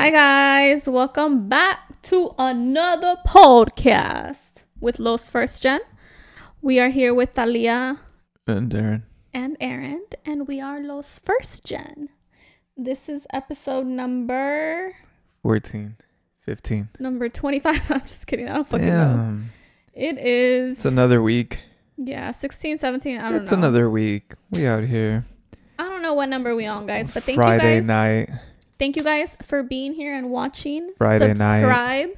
Hi guys, welcome back to another podcast with Los First Gen. We are here with Talia and Darren and Aaron, and we are Los First Gen. This is episode number 14, 15. number 25. I'm just kidding. I don't fucking know. It is. It's another week. Yeah, 16, 17. I don't know. It's another week. We out here. I don't know what number we on, guys, but thank Friday you guys. night. Thank you guys for being here and watching. Friday night. Subscribe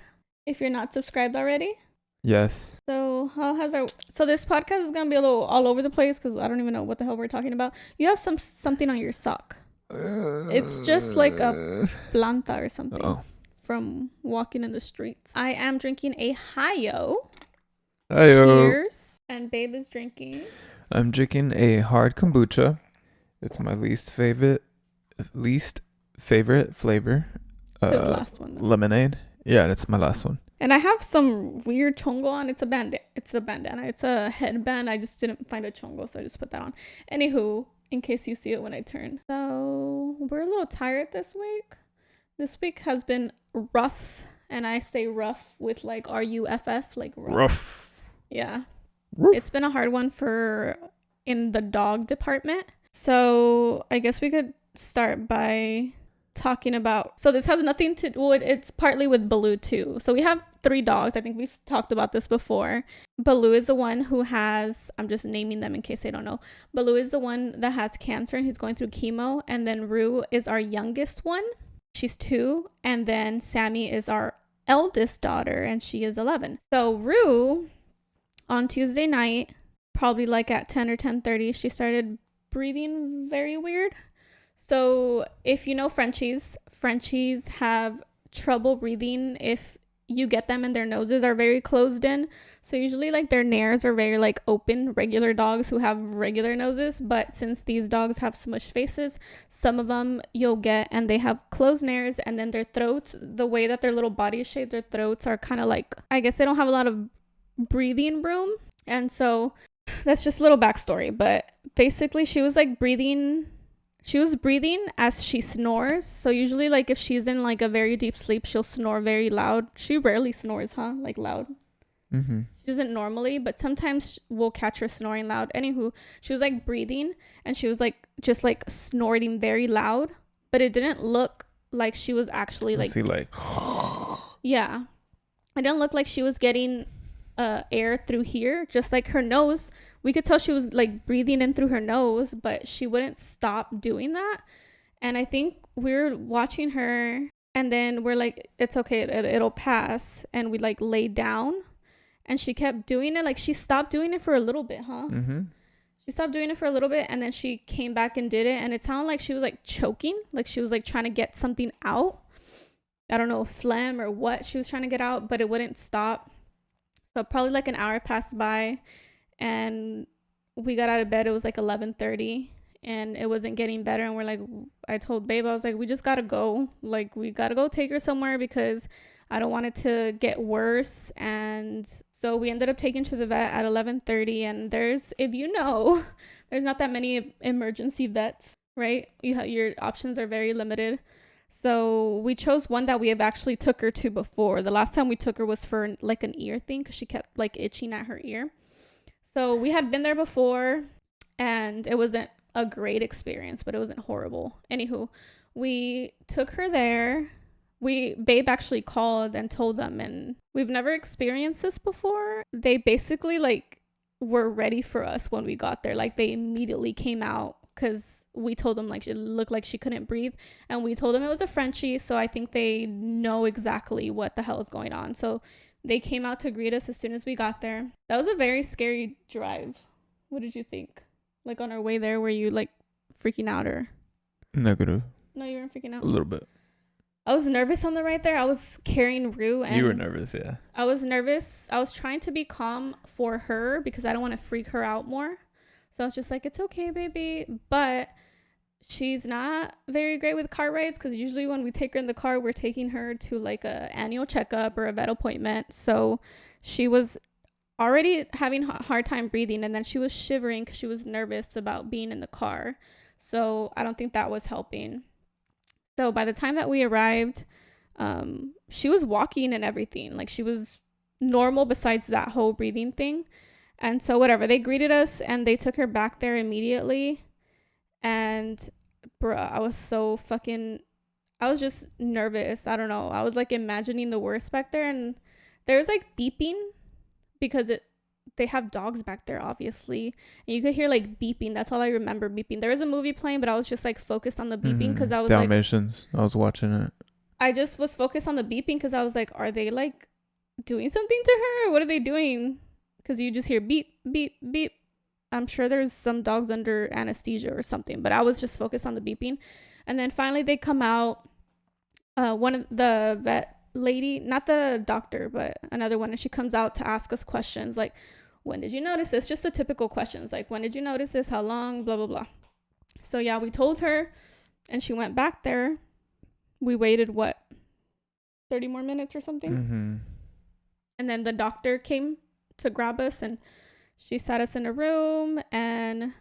if you're not subscribed already. Yes. So this podcast is gonna be a little all over the place because I don't even know what the hell we're talking about. You have something on your sock. It's just like a planta or something from walking in the streets. I am drinking a Hi-Yo. Cheers. And Babe is drinking. I'm drinking a hard kombucha. It's my least favorite flavor. His last one. Though. Lemonade. Yeah, that's my last one. And I have some weird chongo on. It's a bandana. It's a headband. I just didn't find a chongo, so I just put that on. Anywho, in case you see it when I turn. So we're a little tired this week. This week has been rough, and I say rough with like R-U-F-F, like rough. Yeah. Roof. It's been a hard one in the dog department. So I guess we could start by talking about, so this has nothing to do with, it's partly with Baloo too. So we have 3 dogs. I think we've talked about this before. Baloo is the one who has, I'm just naming them in case they don't know. Baloo is the one that has cancer and he's going through chemo. And then Rue is our youngest one. She's 2. And then Sammy is our eldest daughter and she is 11. So Rue, on Tuesday night, probably like at 10 or 10:30, she started breathing very weird. So if you know Frenchies have trouble breathing if you get them and their noses are very closed in. So usually like their nares are very like open, regular dogs who have regular noses. But since these dogs have smushed faces, some of them you'll get and they have closed nares, and then their throats, the way that their little body is shaped, their throats are kind of like, I guess they don't have a lot of breathing room. And so that's just a little backstory. But basically she was breathing as she snores. So usually like if she's in like a very deep sleep, she'll snore very loud. She rarely snores, like loud. Mm-hmm. She doesn't normally, but sometimes we'll catch her snoring loud. Anywho, she was like breathing and she was like just like snorting very loud, but it didn't look like she was actually like yeah, it didn't look like she was getting air through here. Just like her nose, we could tell she was like breathing in through her nose, but she wouldn't stop doing that. And I think we're watching her and then we're like, it's okay, it'll pass. And we like laid down and she kept doing it. Like she stopped doing it for a little bit, Mm-hmm. She stopped doing it for a little bit and then she came back and did it. And it sounded like she was like choking, like she was like trying to get something out. I don't know, phlegm or what she was trying to get out, but it wouldn't stop. So probably like an hour passed by and we got out of bed. It was like 11:30 and it wasn't getting better. And we're like, I told Babe, I was like, we just got to go. Like, we got to go take her somewhere because I don't want it to get worse. And so we ended up taking to the vet at 11:30. And there's not that many emergency vets, right? Your options are very limited. So we chose one that we have actually took her to before. The last time we took her was for like an ear thing because she kept like itching at her ear. So we had been there before and it wasn't a great experience, but it wasn't horrible. Anywho, we took her there. Babe actually called and told them, and we've never experienced this before. They basically like were ready for us when we got there. Like they immediately came out because we told them like it looked like she couldn't breathe, and we told them it was a Frenchie, so I think they know exactly what the hell is going on. So they came out to greet us as soon as we got there. That was a very scary drive. What did you think? Like on our way there, were you like freaking out or? Negative. No, you weren't freaking out? A little bit. I was nervous on the ride there. I was carrying Rue. And you were nervous, yeah. I was nervous. I was trying to be calm for her because I don't want to freak her out more. So I was just like, it's okay, baby. But she's not very great with car rides because usually when we take her in the car, we're taking her to like a annual checkup or a vet appointment. So she was already having a hard time breathing, and then she was shivering because she was nervous about being in the car. So I don't think that was helping. So by the time that we arrived, She was walking and everything. Like, she was normal besides that whole breathing thing. And so whatever, they greeted us and they took her back there immediately. And bruh, I was just nervous. I don't know. I was like imagining the worst back there, and there was like beeping because they have dogs back there, obviously, and you could hear like beeping. That's all I remember, beeping. There was a movie playing, but I was just like focused on the beeping because I was Dalmatians. I was watching it. I just was focused on the beeping because I was like, are they like doing something to her? What are they doing? Because you just hear beep, beep, beep. I'm sure there's some dogs under anesthesia or something, but I was just focused on the beeping. And then finally they come out. One of the vet lady, not the doctor, but another one, and she comes out to ask us questions like, when did you notice this? Just the typical questions like, when did you notice this? How long? Blah, blah, blah. So yeah, we told her and she went back there. We waited, 30 more minutes or something? Mm-hmm. And then the doctor came to grab us and she sat us in a room and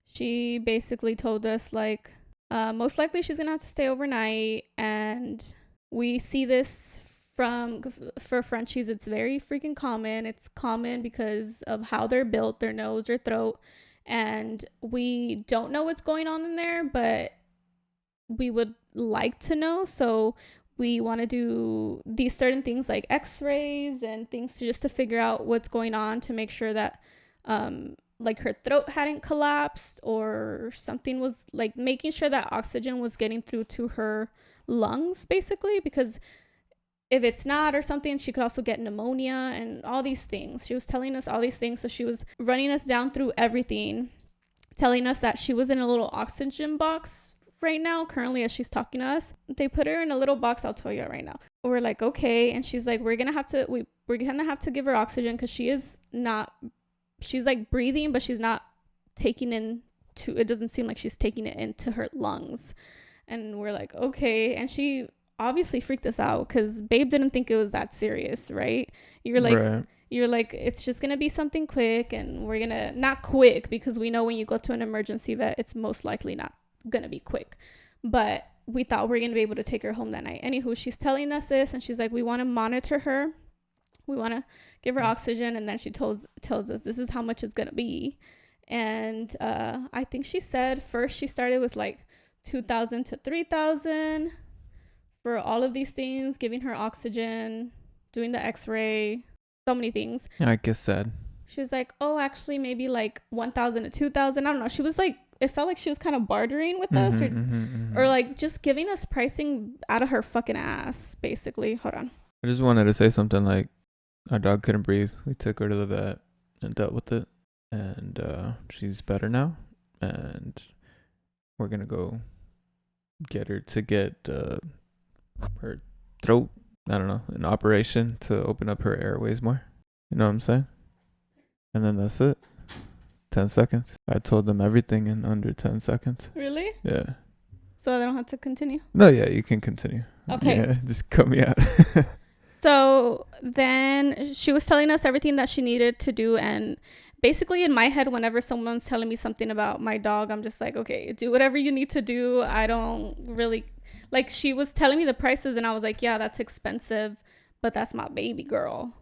she basically told us like, most likely she's gonna have to stay overnight. And we see this for Frenchies, it's very freaking common. It's common because of how they're built, their nose, their throat, and we don't know what's going on in there, but we would like to know. So we want to do these certain things like x-rays and things to figure out what's going on, to make sure that like her throat hadn't collapsed or something, was like making sure that oxygen was getting through to her lungs, basically, because if it's not or something, she could also get pneumonia and all these things. She was telling us all these things. So she was running us down through everything, telling us that she was in a little oxygen box right now, currently, as she's talking to us. They put her in a little box, I'll tell you right now. We're like, okay. And she's like, we're gonna have to give her oxygen because she's like breathing, but she's not taking it doesn't seem like she's taking it into her lungs. And we're like, okay. And she obviously freaked us out because babe didn't think it was that serious, right? You're like, it's just gonna be something quick, and we're gonna, not quick, because we know when you go to an emergency vet, it's most likely not gonna be quick, but we thought we were gonna be able to take her home that night. Anywho, she's telling us this, and she's like, we want to monitor her, we want to give her oxygen, and then she tells us this is how much it's gonna be. And I think she said first she started with like 2,000 to 3,000 for all of these things, giving her oxygen, doing the x-ray, so many things. Yeah, I guess sad. She was like, oh, actually maybe like 1,000 to 2,000. I don't know. She was like, it felt like she was kind of bartering with us, or like just giving us pricing out of her fucking ass, basically. Hold on. I just wanted to say something like, our dog couldn't breathe. We took her to the vet and dealt with it. And she's better now. And we're going to go get her to get her throat, I don't know, an operation to open up her airways more. You know what I'm saying? And then that's it. 10 seconds. I told them everything in under 10 seconds. Really? Yeah. So I don't have to continue? No, yeah, you can continue. Okay. Yeah, just cut me out. So then she was telling us everything that she needed to do. And basically in my head, whenever someone's telling me something about my dog, I'm just like, okay, do whatever you need to do. I don't really, like, she was telling me the prices and I was like, yeah, that's expensive, but that's my baby girl.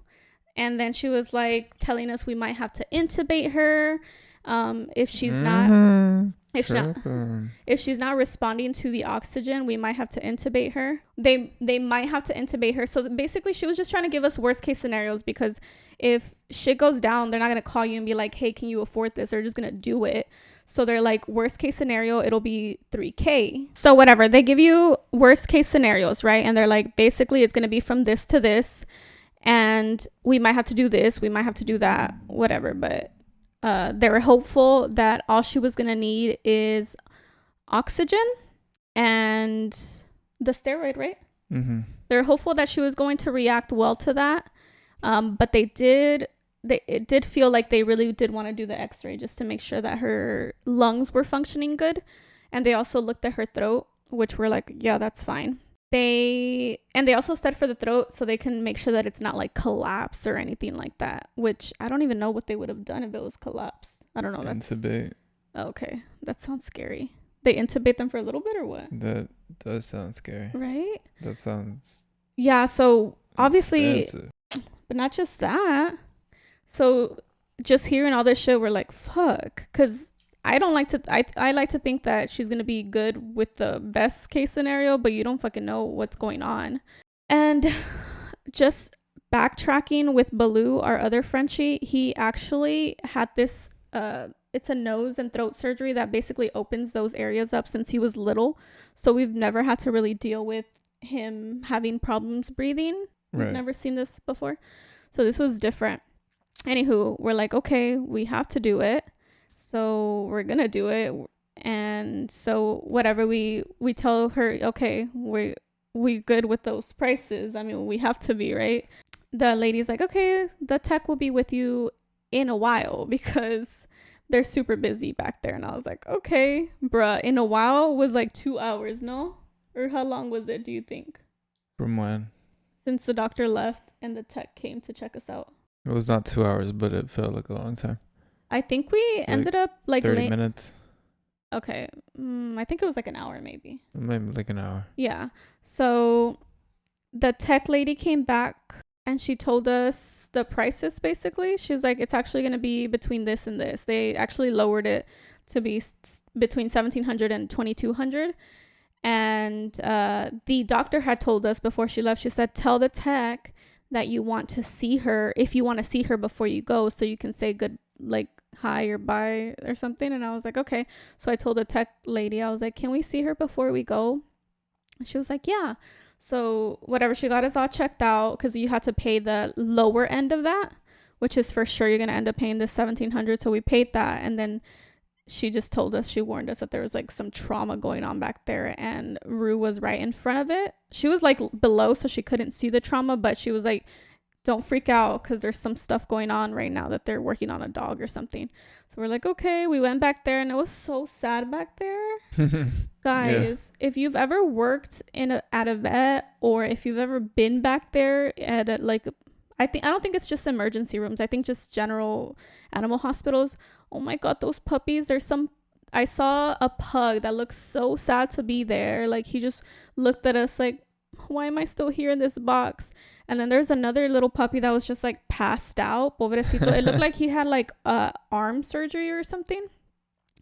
And then she was like telling us we might have to intubate her if she's if she's not responding to the oxygen. We might have to intubate her. They might have to intubate her. So basically she was just trying to give us worst case scenarios, because if shit goes down, they're not going to call you and be like, hey, can you afford this? They're just going to do it. So they're like, worst case scenario, it'll be $3,000. So whatever, they give you worst case scenarios, right? And they're like, basically it's going to be from this to this, and we might have to do this, we might have to do that, whatever. But they were hopeful that all she was going to need is oxygen and the steroid, right? Mm-hmm. They're hopeful that she was going to react well to that. But it did feel like they really did want to do the x-ray just to make sure that her lungs were functioning good. And they also looked at her throat, which we're like, yeah, that's fine. They also said for the throat so they can make sure that it's not like collapse or anything like that, which I don't even know what they would have done if it was collapse. I don't know. Intubate. Okay, that sounds scary. They intubate them for a little bit or what? That does sound scary. Right? That sounds Yeah, so obviously, Expensive. but not just that. So just hearing all this shit, we're like, fuck. Because I don't like to, I like to think that she's going to be good with the best case scenario, but you don't fucking know what's going on. And just backtracking with Baloo, our other Frenchie, he actually had this, it's a nose and throat surgery that basically opens those areas up since he was little. So we've never had to really deal with him having problems breathing. We've Right. never seen this before. So this was different. Anywho, we're like, okay, we have to do it. So we're gonna do it. And so whatever we tell her, okay, we good with those prices. I mean, we have to be, right? The lady's like, okay, the tech will be with you in a while because they're super busy back there. And I was like, okay, bruh, in a while was like 2 hours, no? Or how long was it, do you think? From when? Since the doctor left and the tech came to check us out. It was not 2 hours, but it felt like a long time. I think we ended up like 30 late. minutes. Okay. I think it was like an hour maybe. Maybe like an hour. Yeah. So the tech lady came back and she told us the prices basically. She was like, it's actually going to be between this and this. They actually lowered it to be between 1,700 and 2,200. And the doctor had told us before she left, she said, tell the tech that you want to see her if you want to see her before you go so you can say good, like, hi or bye or something. And I was like, okay. So I told the tech lady, I was like, can we see her before we go? And she was like, yeah. So whatever, she got us all checked out because you had to pay the lower end of that, which is for sure you're going to end up paying the 1,700. So we paid that. And then she just told us, she warned us that there was like some trauma going on back there, and Rue was right in front of it. She was like below, so she couldn't see the trauma, but she was like, don't freak out because there's some stuff going on right now that they're working on a dog or something. So we're like, okay. We went back there and it was so sad back there. Guys, if you've ever worked at a vet, or if you've ever been back there at a, like, I don't think it's just emergency rooms. I think just general animal hospitals. Oh my god, those puppies. I saw a pug that looked so sad to be there. Like, he just looked at us like, why am I still here in this box? And then there's another little puppy that was just like passed out. Pobrecito. It looked like he had like arm surgery or something.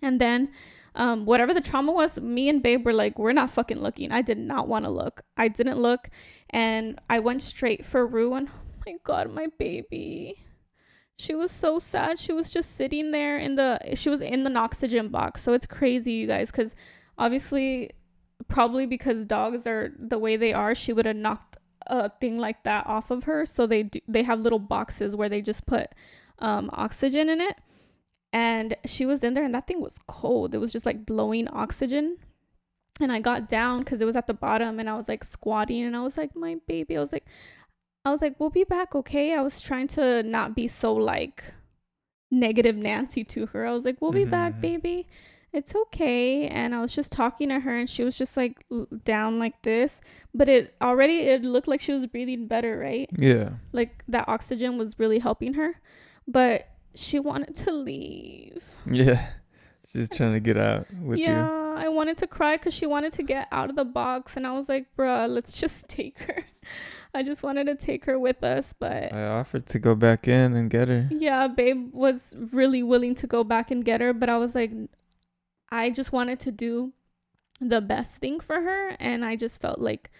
And then whatever the trauma was, me and Babe were like, we're not fucking looking. I did not want to look. I didn't look. And I went straight for Rue. And oh my god, my baby. She was so sad. She was just sitting there she was in the oxygen box. So it's crazy, you guys, because obviously, probably because dogs are the way they are, she would have knocked a thing like that off of her. So they have little boxes where they just put oxygen in it. And she was in there and that thing was cold. It was just like blowing oxygen. And I got down because it was at the bottom, and I was like squatting, and I was like, my baby. I was like, we'll be back, okay? I was trying to not be so like negative Nancy to her. I was like, we'll be back, baby. It's okay. And I was just talking to her, and she was just like down like this, but it looked like she was breathing better, right? Yeah. Like that oxygen was really helping her, but she wanted to leave. Yeah. She's trying to get out with you. Yeah, I wanted to cry because she wanted to get out of the box, and I was like, bruh, let's just take her. I just wanted to take her with us, but I offered to go back in and get her. yeah, Babe was really willing to go back and get her, but I was like, I just wanted to do the best thing for her, and I just felt like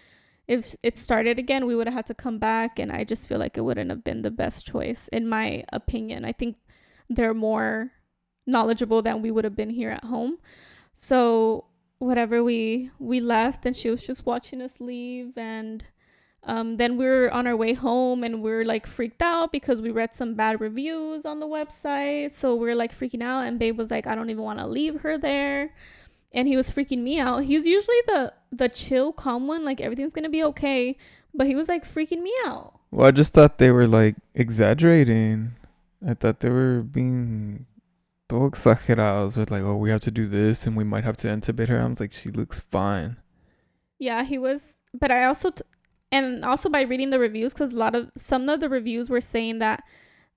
if it started again, we would have had to come back, and I just feel like it wouldn't have been the best choice, in my opinion. I think they're more knowledgeable than we would have been here at home. So whatever, we left, and she was just watching us leave, and then we were on our way home, and we were like freaked out because we read some bad reviews on the website. So we were like freaking out, and Babe was like, I don't even want to leave her there. And he was freaking me out. He's usually the chill, calm one, like everything's gonna be okay, but he was like freaking me out. Well, I just thought they were like exaggerating. I thought they were being todo exagerados with like, oh, we have to do this and we might have to intubate her. I was like, she looks fine. Yeah, he was. But I also and also by reading the reviews, because some of the reviews were saying that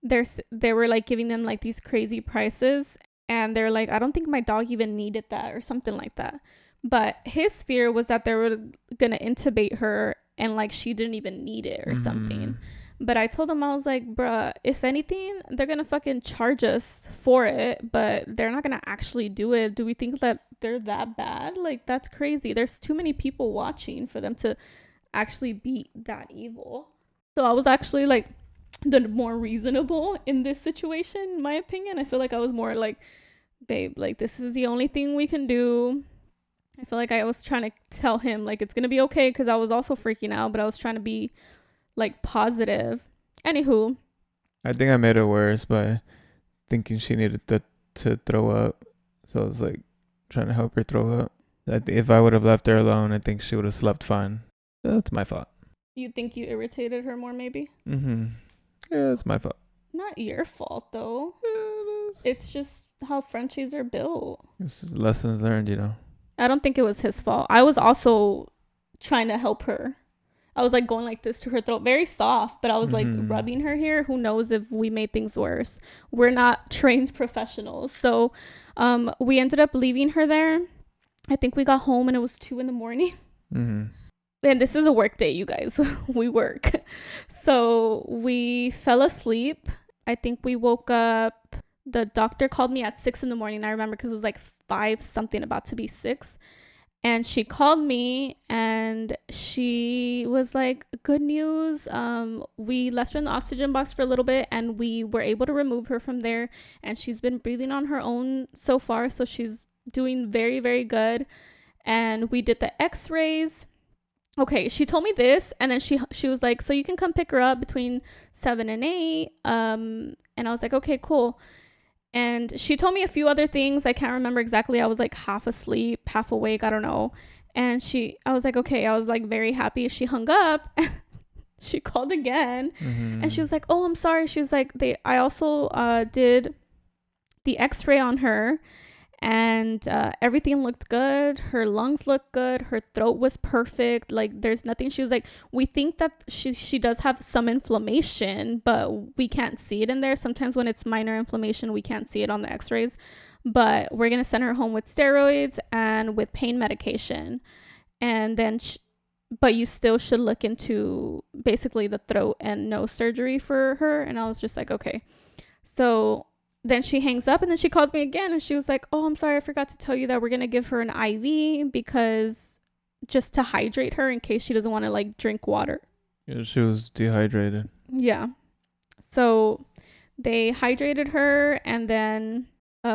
they were like giving them like these crazy prices, and they're like, I don't think my dog even needed that or something like that. But his fear was that they were gonna intubate her and like she didn't even need it or something. But I told him, I was like, bruh, if anything, they're gonna fucking charge us for it, but they're not gonna actually do it. Do we think that they're that bad? Like, that's crazy. There's too many people watching for them to actually be that evil. So I was actually like the more reasonable in this situation, in my opinion. I feel like I was more like, babe, like, this is the only thing we can do. I feel like I was trying to tell him like it's gonna be okay, because I was also freaking out, but I was trying to be like positive. Anywho, I think I made it worse by thinking she needed to throw up, so I was like trying to help her throw up. If I would have left her alone, I think she would have slept fine. That's my fault. you think you irritated her more, maybe? Yeah, it's my fault. Not your fault though. Yeah, It's just how Frenchies are built. it's just lessons learned, you know. I don't think it was his fault. I was also trying to help her. I was like going like this to her throat, very soft, but I was like rubbing her here. Who knows if we made things worse? We're not trained professionals. So we ended up leaving her there. I think we got home and it was 2 a.m. And this is a work day, you guys. We work. So we fell asleep. I think we woke up. The doctor called me at 6 a.m. I remember, because it was like 5 something, about to be 6. And she called me and she was like, good news. We left her in the oxygen box for a little bit and we were able to remove her from there. And she's been breathing on her own so far. So she's doing very, very good. And we did the x-rays. Okay, she told me this, and then she was like, so you can come pick her up between 7 and 8. And I was like, okay, cool. And she told me a few other things. I can't remember exactly. I was like half asleep, half awake. I don't know. And I was like, okay. I was like very happy. She hung up. She called again. And she was like, oh, I'm sorry. She was like, I also did the x-ray on her. And everything looked good. Her lungs looked good. Her throat was perfect. Like, there's nothing. She was like, we think that she does have some inflammation, but we can't see it in there. Sometimes when it's minor inflammation, we can't see it on the x-rays. But we're going to send her home with steroids and with pain medication. And then, but you still should look into basically the throat and nose surgery for her. And I was just like, okay. So then she hangs up and then she calls me again and she was like, oh, I'm sorry, I forgot to tell you that we're going to give her an IV, because just to hydrate her in case she doesn't want to like drink water. Yeah, she was dehydrated. Yeah. So they hydrated her and then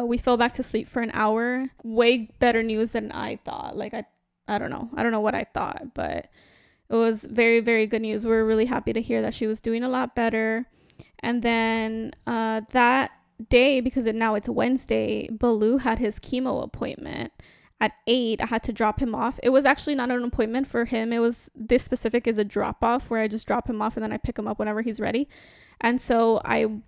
we fell back to sleep for an hour. Way better news than I thought. Like, I don't know. I don't know what I thought, but it was very, very good news. We were really happy to hear that she was doing a lot better. And then that day, because now it's Wednesday, Baloo had his chemo appointment at 8. I had to drop him off. It was actually not an appointment for him. It was, this specific is a drop off where I just drop him off and then I pick him up whenever he's ready. And so I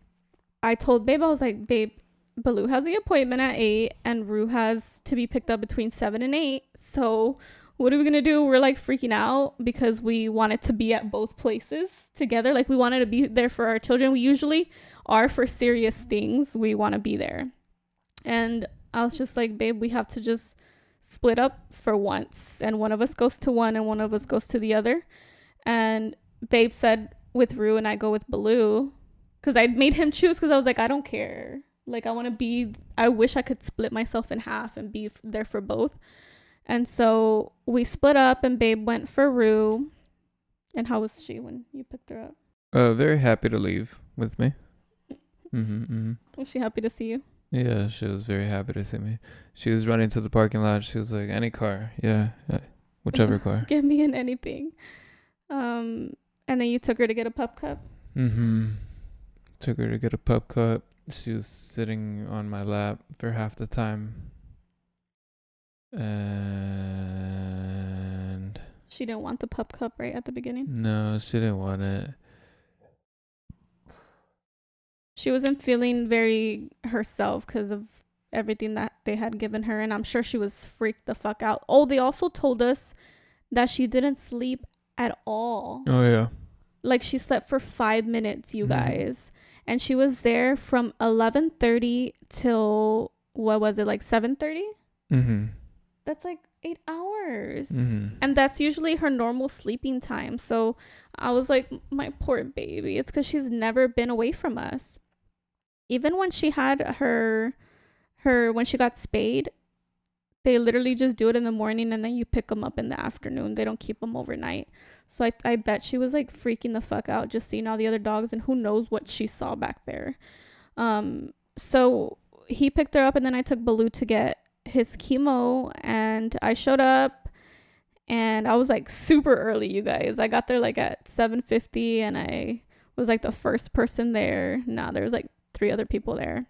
told Babe, I was like, babe, Baloo has the appointment at 8 and Rue has to be picked up between 7 and 8. So what are we gonna do? We're like freaking out because we wanted to be at both places together. Like, we wanted to be there for our children. We usually are for serious things. We want to be there. And I was just like, babe, we have to just split up for once. And one of us goes to one and one of us goes to the other. And Babe said with Rue and I go with Baloo, because I made him choose, because I was like, I don't care. Like, I wish I could split myself in half and be there for both. And so we split up and Babe went for Rue. And how was she when you picked her up? Very happy to leave with me. Was she happy to see you? Yeah, she was very happy to see me. She was running to the parking lot. She was like, any car. Yeah, whichever car. Get me in anything. And then you took her to get a pup cup? Took her to get a pup cup. She was sitting on my lap for half the time. And she didn't want the pup cup right at the beginning? No, she didn't want it. She wasn't feeling very herself because of everything that they had given her. And I'm sure she was freaked the fuck out. Oh, they also told us that she didn't sleep at all. Oh, yeah. Like, she slept for 5 minutes, you guys. And she was there from 11:30 till, what was it, like 7:30? That's like 8 hours. Mm-hmm. And that's usually her normal sleeping time. So I was like, my poor baby. It's because she's never been away from us. Even when she had when she got spayed, they literally just do it in the morning and then you pick them up in the afternoon. They don't keep them overnight. So I bet she was like freaking the fuck out just seeing all the other dogs, and who knows what she saw back there. So he picked her up, and then I took Baloo to get his chemo, and I showed up, and I was like super early, you guys. I got there like at 7:50, and I was like the first person there. Nah, there was like 3 other people there.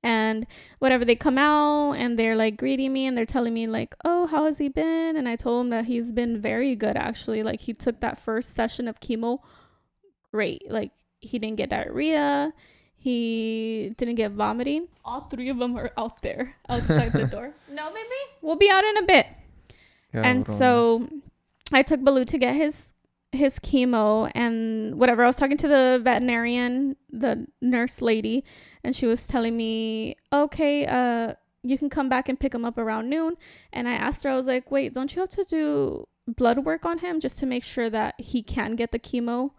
And whatever, they come out and they're like greeting me and they're telling me like, oh, how has he been? And I told him that he's been very good, actually. Like, he took that first session of chemo great. Like, he didn't get diarrhea, he didn't get vomiting. All 3 of them are out there outside the door. No, baby, we'll be out in a bit. Yeah, And so I took Baloo to get his chemo and whatever. I was talking to the veterinarian, the nurse lady, and she was telling me, okay, you can come back and pick him up around noon. And I asked her, I was like, wait, don't you have to do blood work on him just to make sure that he can get the chemo?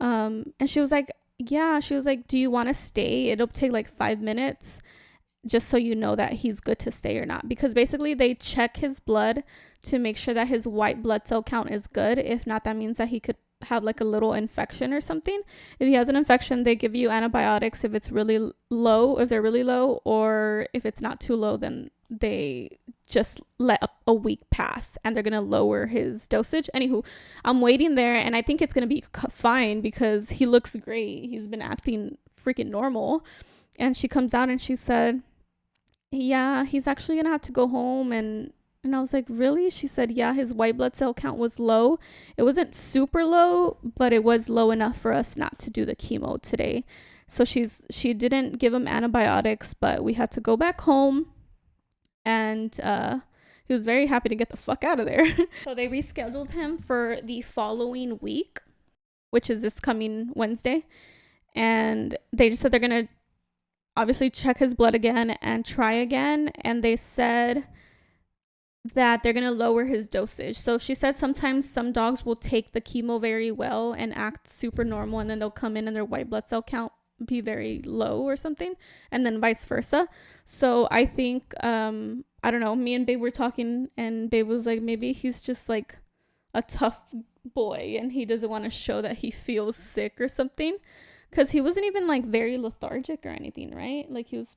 And she was like, yeah. She was like, do you want to stay? It'll take like 5 minutes just so you know that he's good to stay or not. Because basically they check his blood to make sure that his white blood cell count is good. If not, that means that he could have like a little infection or something. If he has an infection, they give you antibiotics if it's really low, if they're really low, or if it's not too low, then they just let a week pass and they're going to lower his dosage. Anywho, I'm waiting there and I think it's going to be fine because he looks great. He's been acting freaking normal. And she comes out and she said, yeah, he's actually going to have to go home. And I was like, really? She said, yeah, his white blood cell count was low. It wasn't super low, but it was low enough for us not to do the chemo today. So she didn't give him antibiotics, but we had to go back home. And he was very happy to get the fuck out of there. So they rescheduled him for the following week, which is this coming Wednesday. And they just said they're going to obviously check his blood again and try again. And they said that they're going to lower his dosage. So she said sometimes some dogs will take the chemo very well and act super normal, and then they'll come in and their white blood cell count be very low or something, and then vice versa. So I think I don't know, me and Babe were talking and Babe was like, maybe he's just like a tough boy and he doesn't want to show that he feels sick or something, because he wasn't even like very lethargic or anything, right? Like, he was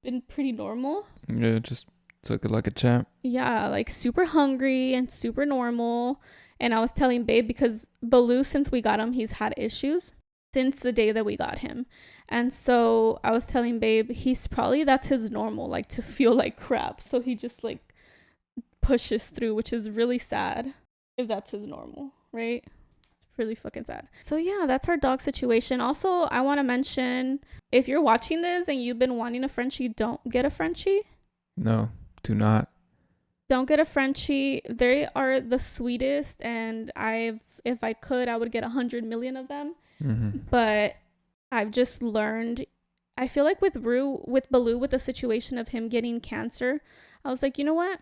been pretty normal. Yeah, just took it like a champ. Yeah, like super hungry and super normal. And I was telling Babe, because Baloo, since we got him, he's had issues since the day that we got him. And so I was telling Babe, that's his normal, like to feel like crap. So he just like pushes through, which is really sad if that's his normal, right? It's really fucking sad. So yeah, that's our dog situation. Also, I want to mention, if you're watching this and you've been wanting a Frenchie, don't get a Frenchie. No, do not. Don't get a Frenchie. They are the sweetest, and if I could, I would get 100 million of them. Mm-hmm. But I've just learned, I feel like with Baloo, with the situation of him getting cancer, I was like, you know what?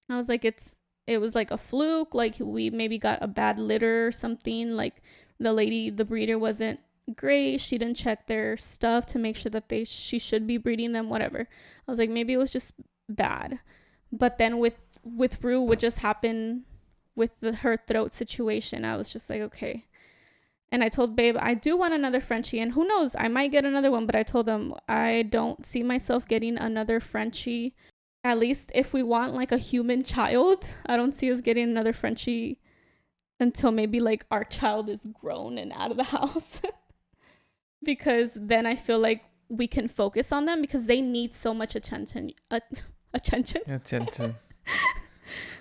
I was like, it was like a fluke. Like, we maybe got a bad litter or something. Like, the breeder wasn't great. She didn't check their stuff to make sure that she should be breeding them, whatever. I was like, maybe it was just bad. But then with Rue, what just happened with her throat situation, I was just like, okay. And I told Babe, I do want another Frenchie, and who knows, I might get another one. But I told them I don't see myself getting another Frenchie. At least if we want like a human child, I don't see us getting another Frenchie until maybe like our child is grown and out of the house. Because then I feel like we can focus on them, because they need so much attention. Attention.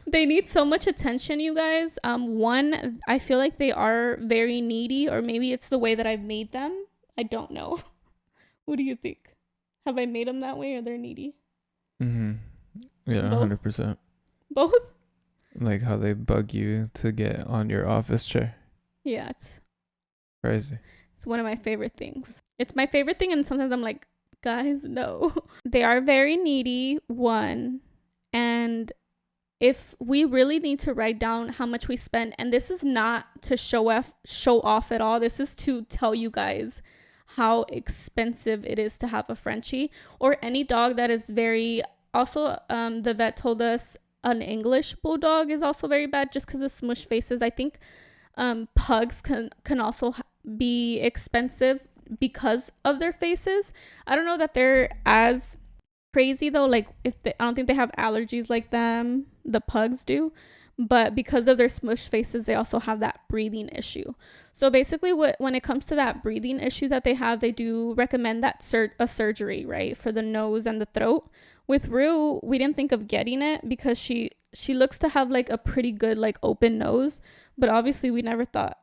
They need so much attention, you guys. One, I feel like they are very needy, or maybe it's the way that I've made them. I don't know. What do you think? Have I made them that way, or they're needy? Mm-hmm. Yeah, Both? 100%. Both? Like how they bug you to get on your office chair. Yeah, it's crazy. It's one of my favorite things. It's my favorite thing, and sometimes I'm like, guys, no. They are very needy, one. And if we really need to write down how much we spend, and this is not to show off at all, this is to tell you guys how expensive it is to have a Frenchie or any dog that is very, also the vet told us an English bulldog is also very bad just because of smush faces. I think pugs can also be expensive because of their faces. I don't know that they're as crazy though, like I don't think they have allergies like the pugs do, but because of their smush faces they also have that breathing issue. So basically when it comes to that breathing issue that they have, they do recommend that a surgery, right, for the nose and the throat. With Rue, we didn't think of getting it because she looks to have like a pretty good like open nose, but obviously we never thought,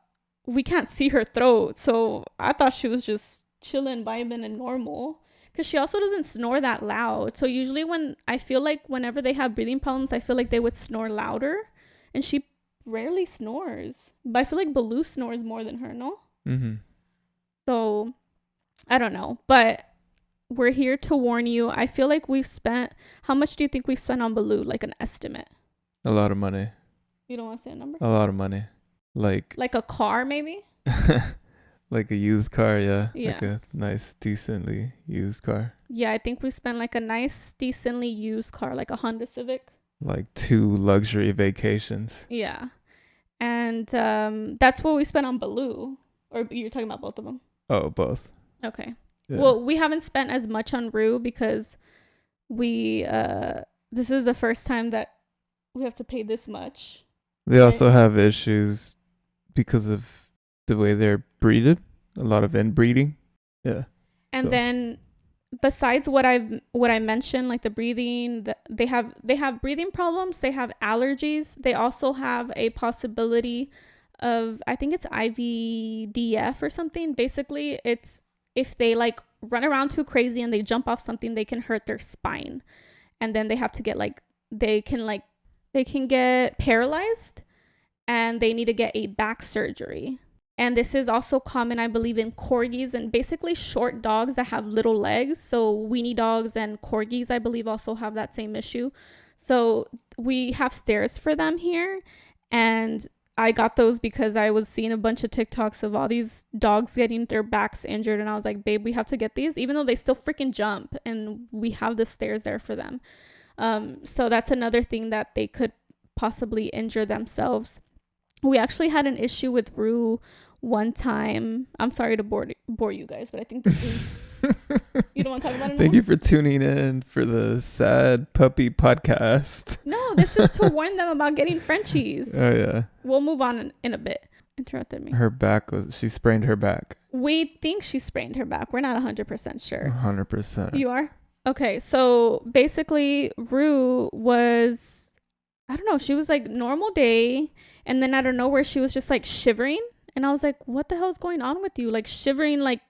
we can't see her throat, so I thought she was just chilling, vibing, and normal. Because she also doesn't snore that loud. So usually whenever they have breathing problems, I feel like they would snore louder. And she rarely snores. But I feel like Baloo snores more than her, no? Mm-hmm. So, I don't know. But we're here to warn you. I feel like how much do you think we've spent on Baloo? Like an estimate? A lot of money. You don't want to say a number? A lot of money. Like a car, maybe? like a used car, yeah. Yeah. Like a nice, decently used car. Yeah, I think we spent like a nice, decently used car, like a Honda Civic. Like 2 luxury vacations. Yeah. And that's what we spent on Baloo. Or you're talking about both of them? Oh, both. Okay. Yeah. Well, we haven't spent as much on Rue because this is the first time that we have to pay this much. They also have issues because of the way they're breeded. A lot of inbreeding. Yeah. And then besides what I mentioned, like the breathing, they have breathing problems, they have allergies, they also have a possibility of, I think it's IVDF or something. Basically, it's if they like run around too crazy and they jump off something, they can hurt their spine. And then they have to get they can get paralyzed and they need to get a back surgery. And this is also common, I believe, in corgis and basically short dogs that have little legs. So weenie dogs and corgis, I believe, also have that same issue. So we have stairs for them here. And I got those because I was seeing a bunch of TikToks of all these dogs getting their backs injured. And I was like, babe, we have to get these, even though they still freaking jump. And we have the stairs there for them. So that's another thing that they could possibly injure themselves. We actually had an issue with Rue one time. I'm sorry to bore you guys, but I think this is... You don't want to talk about it anymore? Thank you for tuning in for the Sad Puppy Podcast. No, this is to warn them about getting Frenchies. Oh, yeah. We'll move on in a bit. Interrupted me. She sprained her back. We think she sprained her back. We're not 100% sure. 100%. You are? Okay, so basically, Rue was... I don't know. She was like normal day. And then out of nowhere, she was just like shivering. And I was like, what the hell is going on with you? Like shivering, like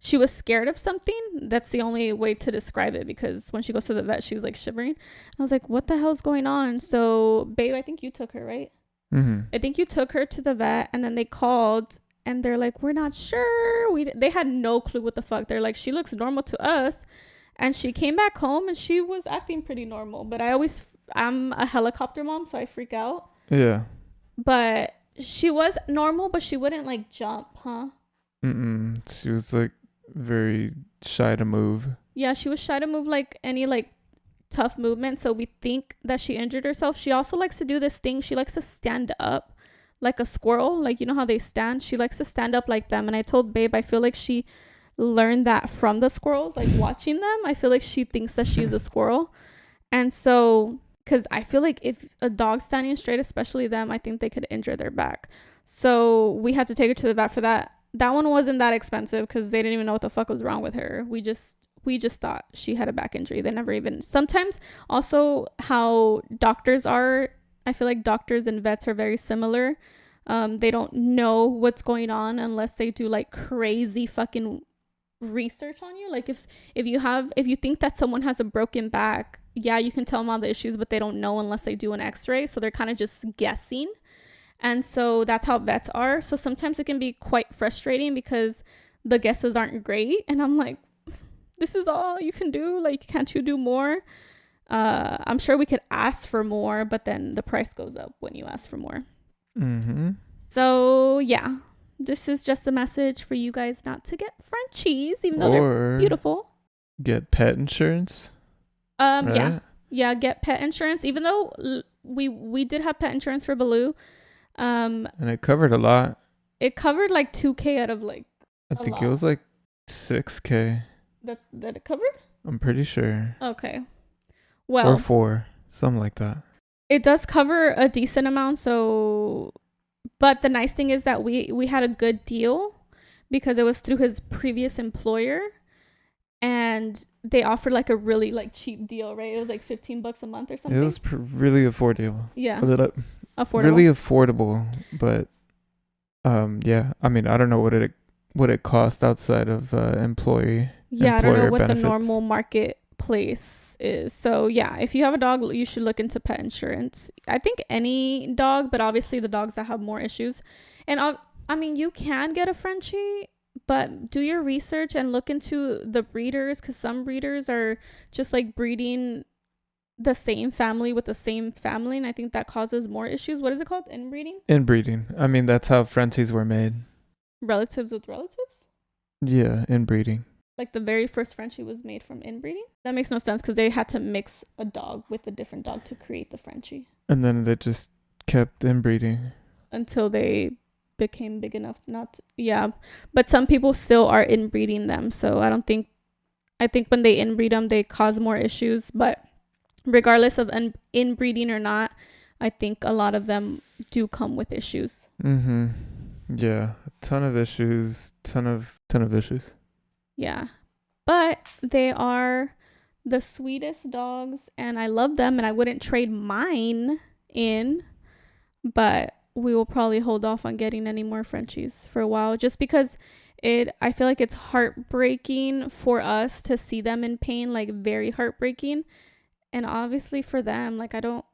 she was scared of something. That's the only way to describe it, because when she goes to the vet, she was like shivering. I was like, what the hell is going on? So, babe, I think you took her, right? Mm-hmm. I think you took her to the vet, and then they called and they're like, we're not sure. They had no clue what the fuck. They're like, she looks normal to us. And she came back home and she was acting pretty normal. But I'm a helicopter mom, so I freak out. Yeah. But she was normal, but she wouldn't like jump, huh? She was like very shy to move. Yeah, she was shy to move like any like tough movement. So we think that she injured herself. She also likes to do this thing. She likes to stand up like a squirrel. Like, you know how they stand? She likes to stand up like them. And I told babe, I feel like she learned that from the squirrels, like watching them. I feel like she thinks that she's a squirrel. And so... because I feel like if a dog's standing straight, especially them, I think they could injure their back. So we had to take her to the vet for that. That one wasn't that expensive because they didn't even know what the fuck was wrong with her. We just thought she had a back injury. They never even... sometimes also how doctors are, I feel like doctors and vets are very similar. They don't know what's going on unless they do like crazy fucking research on you. Like if you think that someone has a broken back, yeah, you can tell them all the issues, but they don't know unless they do an x-ray. So they're kind of just guessing. And so that's how vets are. So sometimes it can be quite frustrating because the guesses aren't great. And I'm like, this is all you can do? Like, can't you do more? I'm sure we could ask for more, but then the price goes up when you ask for more. Mm-hmm. So yeah, this is just a message for you guys not to get Frenchies, even though they're Or beautiful. get pet insurance. Yeah, Right? yeah, get pet insurance. Even though we did have pet insurance for Baloo, And it covered a lot. it covered like 2K out of like I a think it lot. was like 6K. That it covered. I'm pretty sure. Okay, Or well, 4. Something like that. it does cover a decent amount. So, but the nice thing is that we had a good deal because it was through his previous employer, and they offered like a really like cheap deal, right? It was like $15 a month or something. It was really affordable. Yeah, A little, affordable. really affordable, but yeah. I mean, I don't know what it cost outside of employer Yeah, I don't know what benefits. the normal marketplace is. So yeah, if you have a dog, you should look into pet insurance. I think any dog, but obviously the dogs that have more issues. And I mean, you can get a Frenchie, but do your research and look into the breeders, because some breeders are just like breeding the same family with the same family, and I think that causes more issues. What is it called? Inbreeding? Inbreeding. I mean, that's how Frenchies were made. Relatives with relatives? Yeah, inbreeding. Like the very first Frenchie was made from inbreeding? That makes no sense because they had to mix a dog with a different dog to create the Frenchie And then they just kept inbreeding. until they became big enough not to, yeah. But some people still are inbreeding them, so I think when they inbreed them, they cause more issues. But regardless of inbreeding or not, I think a lot of them do come with issues. Mm-hmm. Yeah, a ton of issues. Ton of issues. Yeah. But they are the sweetest dogs and I love them and I wouldn't trade mine in, but we will probably hold off on getting any more Frenchies for a while just because I feel like it's heartbreaking for us to see them in pain, like very heartbreaking. And obviously for them, like I don't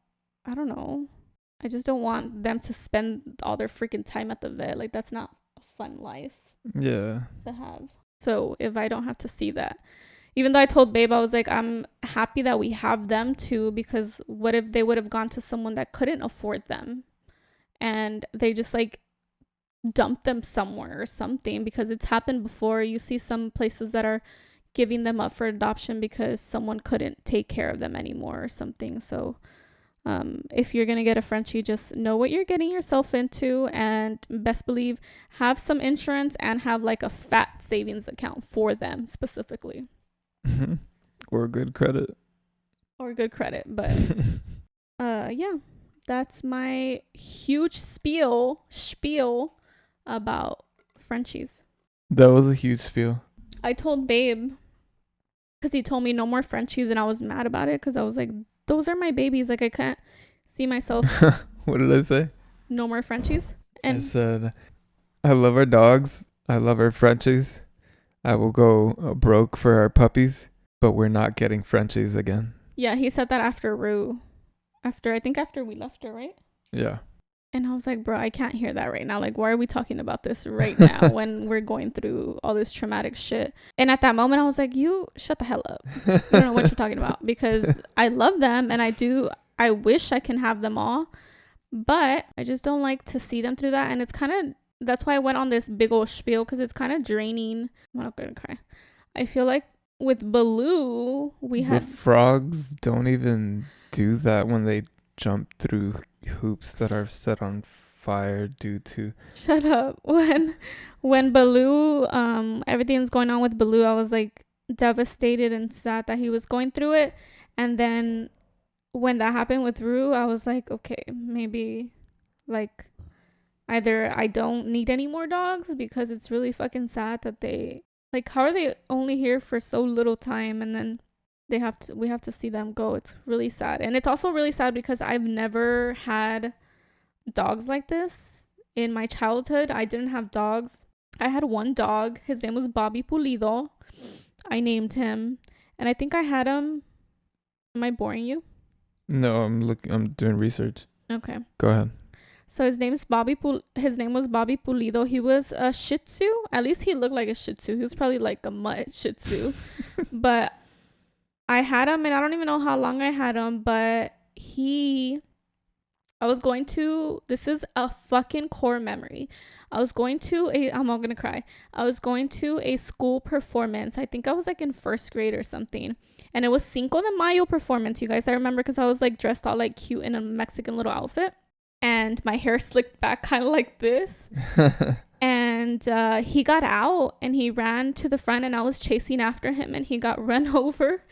know. I just don't want them to spend all their freaking time at the vet. Like that's not a fun life Yeah. to have. So if I don't have to see that, even though I told Babe, I was like, I'm happy that we have them too, because what if they would have gone to someone that couldn't afford them and they just like dumped them somewhere or something, because it's happened before. You see some places that are giving them up for adoption because someone couldn't take care of them anymore or something. So if you're going to get a Frenchie, just know what you're getting yourself into, and best believe have some insurance and have like a fat savings account for them specifically. Or good credit. Or good credit. But yeah, that's my huge spiel about Frenchies. That was a huge spiel. I told Babe, because he told me no more Frenchies, and I was mad about it because I was like, those are my babies. Like I can't see myself. What did I say? No more Frenchies. And I said, I love our dogs. I love our Frenchies. I will go broke for our puppies, but we're not getting Frenchies again. yeah, he said that after Rue. After we left her, right? Yeah. And I was like, bro, I can't hear that right now. Like, why are we talking about this right now when we're going through all this traumatic shit? And at that moment, I was like, you shut the hell up. I don't know what you're talking about, because I love them and I wish I can have them all, but I just don't like to see them through that. And it's kind of, that's why I went on this big old spiel, because it's kind of draining. I'm not going to cry. I feel like with Baloo, The frogs don't even do that when they jump through hoops that are set on fire due to Shut up. When Baloo, everything's going on with Baloo, I was like devastated and sad that he was going through it. And then when that happened with Rue, I was like, okay, maybe like either I don't need any more dogs, because it's really fucking sad that they, like, how are they only here for so little time and then we have to see them go. It's really sad. And it's also really sad because I've never had dogs like this in my childhood. I didn't have dogs. I had one dog. His name was Bobby Pulido. I named him, and I think I had him. Am I boring you? No, I'm doing research. Okay. Go ahead. So his name was Bobby Pulido. He was a Shih Tzu. At least he looked like a Shih Tzu. He was probably like a mutt Shih Tzu. But I had him, and I don't even know how long I had him, but I was going to, this is a fucking core memory. I'm all gonna cry. I was going to a school performance. I think I was like in first grade or something. And it was Cinco de Mayo performance, you guys. I remember because I was like dressed all like cute in a Mexican little outfit. And my hair slicked back kind of like this. And he got out and he ran to the front, and I was chasing after him, and he got run over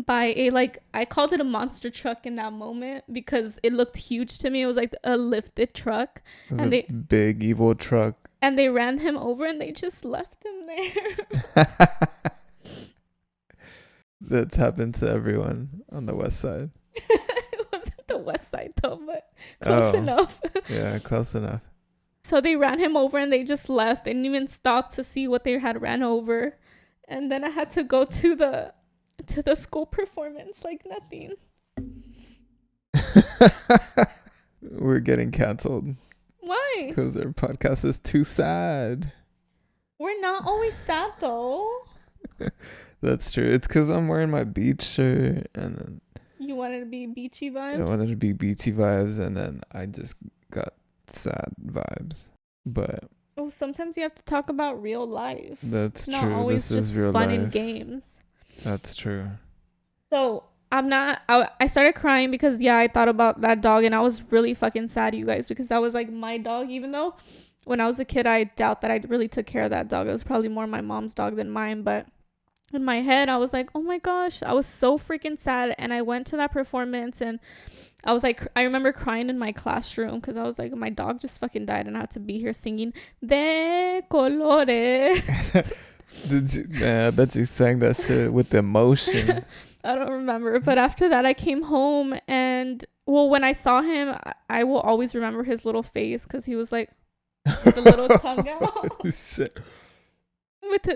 by a, like, I called it a monster truck in that moment because it looked huge to me. It was like a lifted truck. It was and a big evil truck. And they ran him over and they just left him there. That's happened to everyone on the west side. It wasn't the west side though, but close enough. Yeah, close enough. So they ran him over and they just left. They didn't even stop to see what they had ran over. And then I had to go to the school performance like nothing. We're getting canceled. Why? Because our podcast is too sad. We're not always sad though. That's true. It's because I'm wearing my beach shirt, and then You wanted to be beachy vibes? I wanted to be beachy vibes, and then I just got sad vibes. But oh, sometimes you have to talk about real life. That's It's not true. always This just is real fun life. and games. That's true. So I started crying because I thought about that dog, and I was really fucking sad, you guys, because that was like my dog. Even though when I was a kid, I doubt that I really took care of that dog. It was probably more my mom's dog than mine. But in my head, I was like, oh my gosh, I was so freaking sad. And I went to that performance, and I was like, I remember crying in my classroom because I was like, my dog just fucking died, and I had to be here singing De Colores. I bet you sang that shit with emotion. I don't remember. But after that, I came home, and well, when I saw him, I will always remember his little face because he was like with the little tongue out. Shit.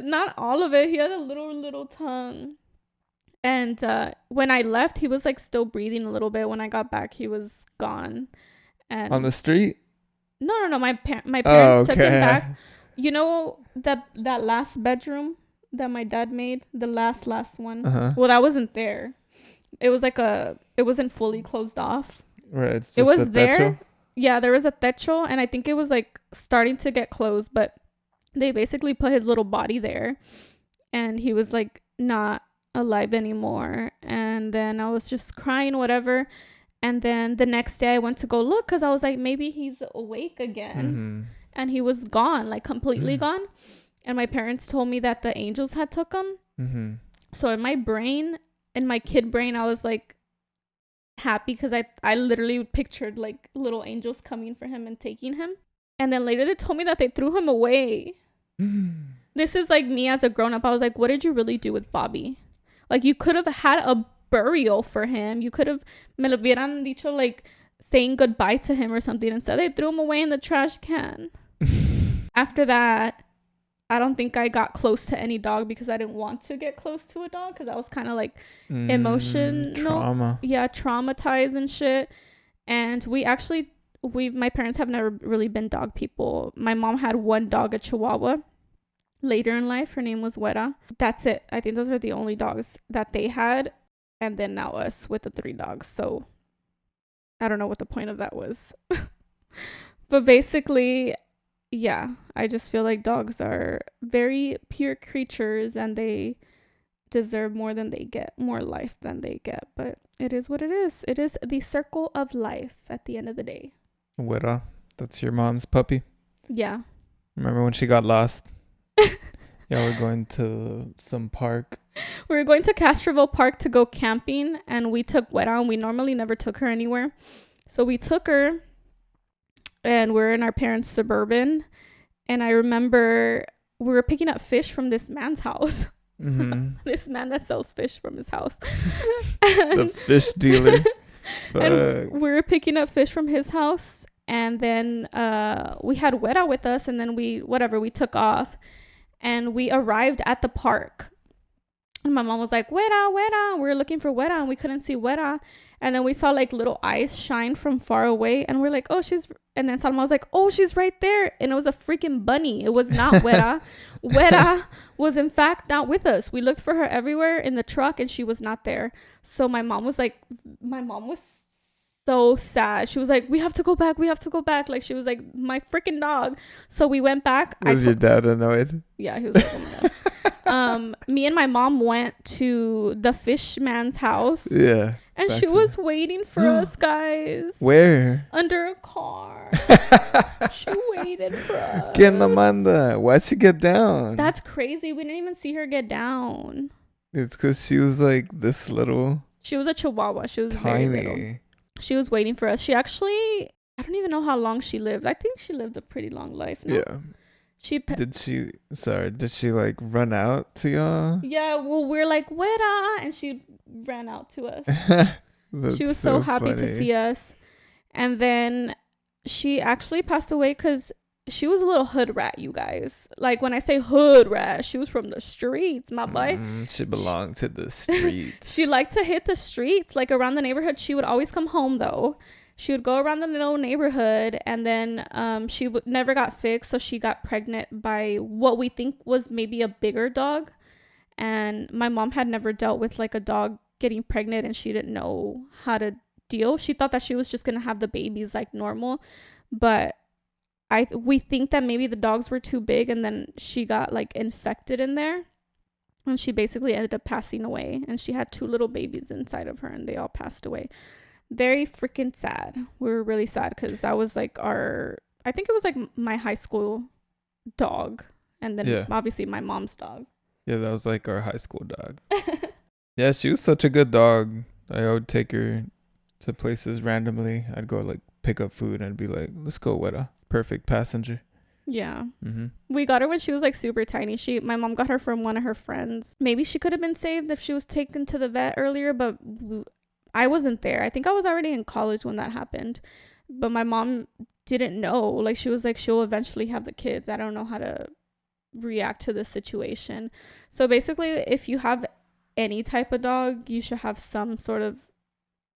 Not all of it. He had a little tongue. And when I left, he was like still breathing a little bit. When I got back, he was gone. And On the street? No. My parents took him back. Oh, You know that last bedroom that my dad made, the last one. Uh-huh. Well, that wasn't there. It was like it wasn't fully closed off. Right. It's just It was a there. techo? Yeah, there was a techo, and I think it was like starting to get closed, but they basically put his little body there, and he was like not alive anymore. And then I was just crying, whatever. And then the next day I went to go look because I was like, maybe he's awake again. Mm-hmm. And he was gone, like completely gone. And my parents told me that the angels had took him. Mm-hmm. So in my brain, in my kid brain, I was like happy because I literally pictured like little angels coming for him and taking him. And then later they told me that they threw him away. This is like me as a grown up. I was like, what did you really do with Bobby? Like, you could have had a burial for him. You could have, me lo hubieran dicho, like saying goodbye to him or something. Instead, they threw him away in the trash can. After that, I don't think I got close to any dog because I didn't want to get close to a dog because I was kind of like emotional. Trauma. Yeah, traumatized and shit. And my parents have never really been dog people. My mom had one dog, a Chihuahua. Later in life, her name was Weta. That's it. I think those are the only dogs that they had. And then now us with the 3 dogs. So I don't know what the point of that was. But basically, yeah, I just feel like dogs are very pure creatures and they deserve more than they get, more life than they get. But it is what it is. It is the circle of life at the end of the day. Weta, that's your mom's puppy? Yeah. Remember when she got lost? Yeah, we're going to some park. We were going to Castroville Park to go camping, and we took Weta, and we normally never took her anywhere. So we took her, and we're in our parents' Suburban, and I remember we were picking up fish from this man's house. Mm-hmm. This man that sells fish from his house. The fish dealer. And we were picking up fish from his house, and then we had Weta with us, and then we took off, and we arrived at the park. And my mom was like, Wera, Wera. We were looking for Wera and we couldn't see Wera. And then we saw like little eyes shine from far away. And we're like, oh, she's. And then Salma was like, oh, she's right there. And it was a freaking bunny. It was not Wera. Wera was in fact not with us. We looked for her everywhere in the truck and she was not there. So my mom was so sad. She was like, we have to go back. We have to go back. Like, she was like, my freaking dog. So we went back. Was your dad annoyed? Yeah, he was like, oh my God. Me and my mom went to the fish man's house. Yeah. And she was waiting for us, guys. Where? Under a car. She waited for us. ¿Quién la manda? Why'd she get down? That's crazy. We didn't even see her get down. It's because she was like this little. She was a chihuahua. She was tiny. very little. She was waiting for us. She actually, I don't even know how long she lived. I think she lived a pretty long life. No? Yeah. Did she like run out to y'all? Yeah, well, we're like, Wera, and she ran out to us. She was so happy to see us. And then she actually passed away because she was a little hood rat, you guys. Like, when I say hood rat, she was from the streets, my boy. She belonged to the streets. She liked to hit the streets, like around the neighborhood. She would always come home, though. She would go around the little neighborhood, and then she never got fixed, so she got pregnant by what we think was maybe a bigger dog. And my mom had never dealt with like a dog getting pregnant, and she didn't know how to deal. She thought that she was just gonna have the babies like normal, but we think that maybe the dogs were too big, and then she got like infected in there, and she basically ended up passing away. And she had 2 little babies inside of her, and they all passed away. Very freaking sad. We were really sad because that was like I think it was like my high school dog, and then obviously my mom's dog. Yeah, that was like our high school dog. Yeah, she was such a good dog. I would take her to places randomly. I'd go like pick up food and I'd be like, let's go, Weta. Perfect passenger. Yeah. We got her when she was like super tiny. My mom got her from one of her friends. Maybe she could have been saved if she was taken to the vet earlier, but I wasn't there. I think I was already in college when that happened. But my mom didn't know. Like, she was like, she'll eventually have the kids. I don't know how to react to this situation. So basically, if you have any type of dog, you should have some sort of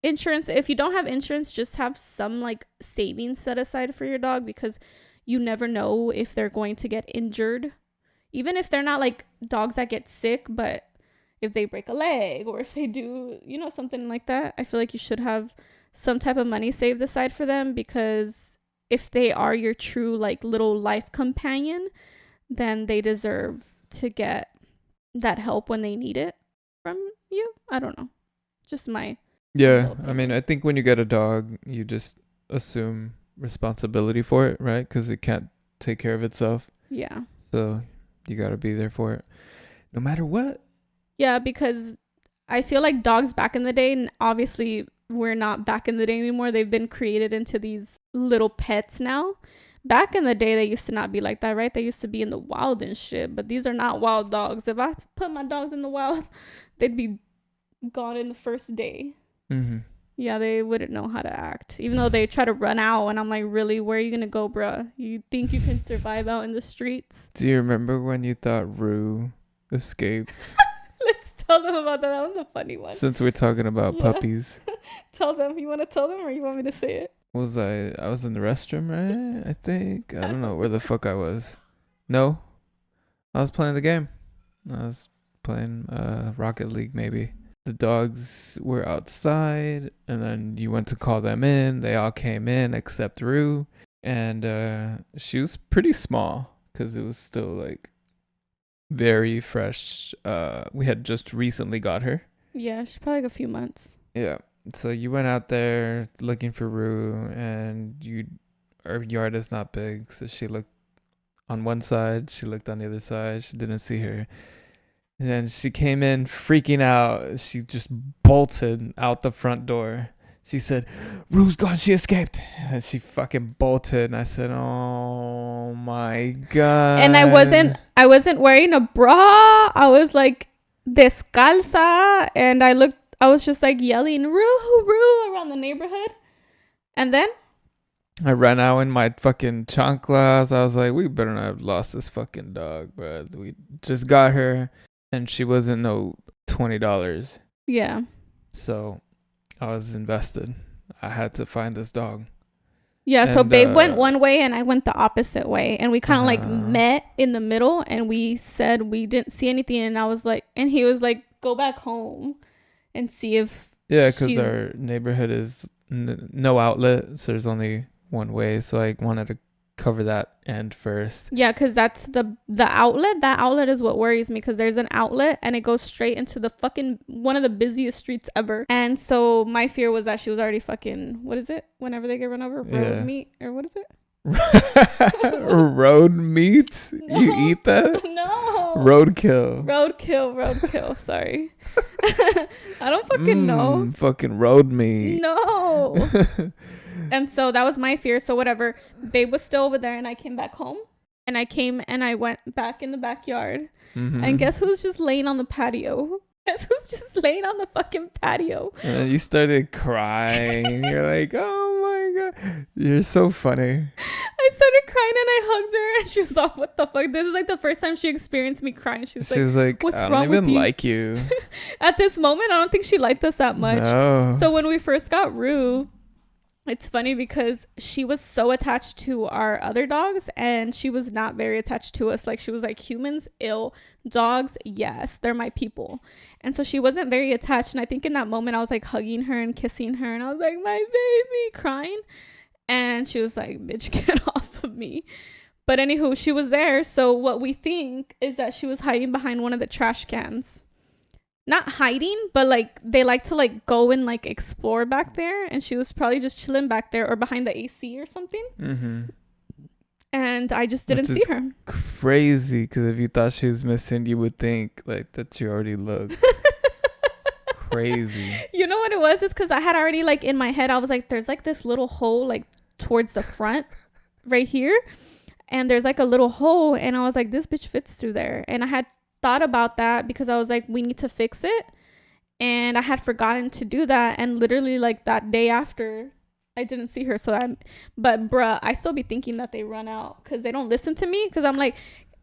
insurance. If you don't have insurance, just have some like savings set aside for your dog, because you never know if they're going to get injured. Even if they're not like dogs that get sick, but if they break a leg or if they do, something like that, I feel like you should have some type of money saved aside for them, because if they are your true like little life companion, then they deserve to get that help when they need it from you. I don't know. Just my I mean, I think when you get a dog, you just assume responsibility for it, right? Because it can't take care of itself. Yeah. So you got to be there for it no matter what. Yeah, because I feel like dogs back in the day, and obviously we're not back in the day anymore. They've been created into these little pets now. Back in the day, they used to not be like that, right? They used to be in the wild and shit, but these are not wild dogs. If I put my dogs in the wild, they'd be gone in the first day. Yeah, they wouldn't know how to act, even though they try to run out, and I'm like, really, where are you gonna go, bruh? You think you can survive out in the streets? Do you remember when you thought Rue escaped? Let's tell them about that. That was a funny one. Since we're talking about puppies. Tell them. You want to tell them, or you want me to say it? I was in the restroom, right? I think. I don't know where the fuck I was. No, I was playing the game. I was playing Rocket League, maybe. The dogs were outside, and then you went to call them in. They all came in except Rue, and she was pretty small because it was still like very fresh. We had just recently got her. Yeah, she's probably like a few months. Yeah. So you went out there looking for Rue, and our yard is not big, so she looked on one side, she looked on the other side, she didn't see her. And then she came in freaking out. She just bolted out the front door. She said, Rue's gone, she escaped. And she fucking bolted, and I said, oh my God. And I wasn't wearing a bra. I was like descalza, and I was just like yelling, Rue, Rue, around the neighborhood. And then I ran out in my fucking chanclas. I was like, we better not have lost this fucking dog, bro. We just got her, and she wasn't no $20. Yeah. So I was invested. I had to find this dog. Yeah, so And, babe went one way and I went the opposite way. And we kind of like uh, met in the middle and we said we didn't see anything. And I was like, and he was like, go back home and see if yeah, because she's. our neighborhood is no outlet, so there's only one way. So I wanted to cover that end first. Yeah, because that's the outlet. That outlet is what worries me because there's an outlet and it goes straight into the fucking one of the busiest streets ever. And so my fear was that she was already fucking, what is it? Whenever they get run over, road meat or what is it? Road meat? No. You eat that? No. Roadkill. Sorry. I don't fucking know. Fucking road meat. No. And so that was my fear. So whatever. Babe was still over there and I came back home. And I came and I went back in the backyard. Mm-hmm. And guess who's just laying on the patio? Guess who's just laying on the fucking patio? And then you started crying. You're like, oh my God. You're so funny. I started crying and I hugged her and she was all, what the fuck? This is like the first time she experienced me crying. She was like, what's I wrong don't even with you? like you. At this moment, I don't think she liked us that much. No. So when we first got Rue, it's funny because she was so attached to our other dogs and she was not very attached to us. Like she was like, humans, ill. Dogs, yes, they're my people. And so she wasn't very attached. And I think in that moment I was like hugging her and kissing her and I was like, my baby, crying. And she was like, bitch, get off of me. But anywho, she was there. So what we think is that she was hiding behind one of the trash cans. Not hiding, but like they like to like go and like explore back there. And she was probably just chilling back there or behind the AC or something. Mm-hmm. And I just didn't see her. Crazy, because if you thought she was missing, you would think like that you already looked. Crazy. You know what it was? It's because I had already like in my head, I was like, there's like this little hole like towards the front right here. And there's like a little hole. And I was like, this bitch fits through there. And I had thought about that because I was like, we need to fix it. And I had forgotten to do that. And literally like that day after, I didn't see her. But bruh, I still be thinking that they run out because they don't listen to me. Because I'm like,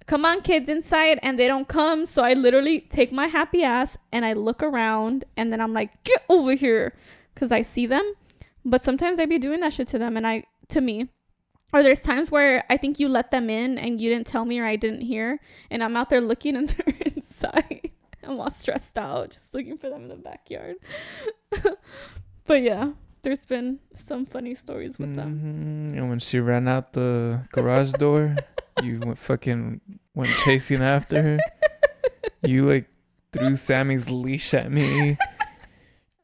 come on kids, inside, and they don't come. So I literally take my happy ass and I look around and then I'm like, get over here, because I see them. But sometimes I be doing that shit to them and to me. Or there's times where I think you let them in and you didn't tell me or I didn't hear, and I'm out there looking and they're inside. I'm all stressed out just looking for them in the backyard. But yeah, there's been some funny stories with them. And when she ran out the garage door, you went chasing after her. You like threw Sammy's leash at me. You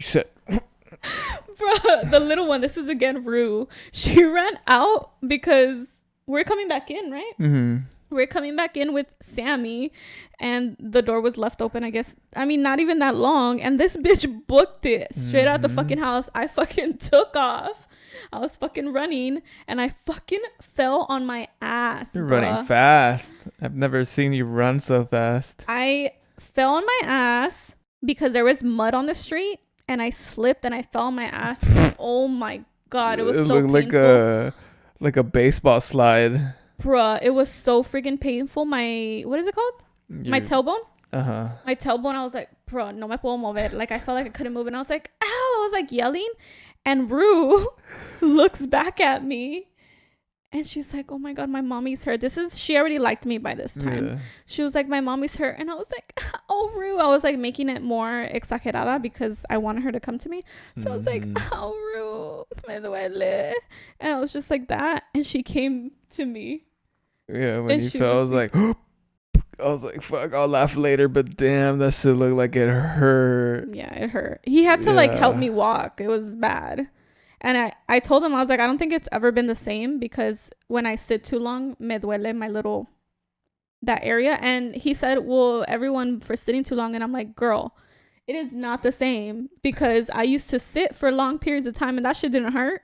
said, Bruh, the little one, this is again Rue. She ran out because we're coming back in, right? mm-hmm. We're coming back in with Sammy and the door was left open, I guess. I mean, not even that long. And this bitch booked it straight out the fucking house. I fucking took off. I was fucking running and I fucking fell on my ass. You're bruh. running fast. I've never seen you run so fast. I fell on my ass because there was mud on the street and I slipped and I fell on my ass. Oh my God. It was so painful. like a baseball slide. Bruh, it was so freaking painful. What is it called? My tailbone? Uh-huh. My tailbone, I was like, bro, no me puedo mover. Like, I felt like I couldn't move. And I was like, ow. I was like yelling. And Rue looks back at me. And she's like, oh my God, my mommy's hurt. She already liked me by this time. Yeah. She was like, my mommy's hurt. And I was like, oh, Rue. I was like making it more exagerada because I wanted her to come to me. So I was like, oh, Rue, me duele. And I was just like that. And she came to me. Yeah, when you fell, I was like, fuck, I'll laugh later. But damn, that shit looked like it hurt. Yeah, it hurt. He had to like help me walk. It was bad. And I told him, I was like, I don't think it's ever been the same because when I sit too long, me duele that area. And he said, well, everyone for sitting too long. And I'm like, girl, it is not the same because I used to sit for long periods of time and that shit didn't hurt.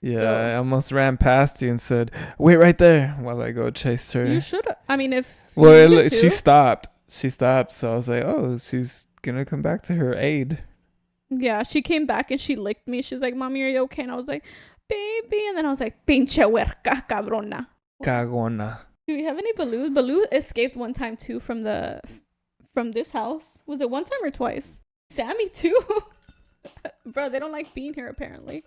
Yeah, so, I almost ran past you and said, wait right there while I go chase her. You should have. I mean, if... Well, she stopped. So I was like, oh, she's going to come back to her aid. Yeah, she came back and she licked me. She's like, Mommy, are you okay? And I was like, baby. And then I was like, pinche huerca, cabrona. Cagona. Do we have any Baloo? Baloo escaped one time too from the from this house. Was it one time or twice? Sammy too. Bro, they don't like being here apparently.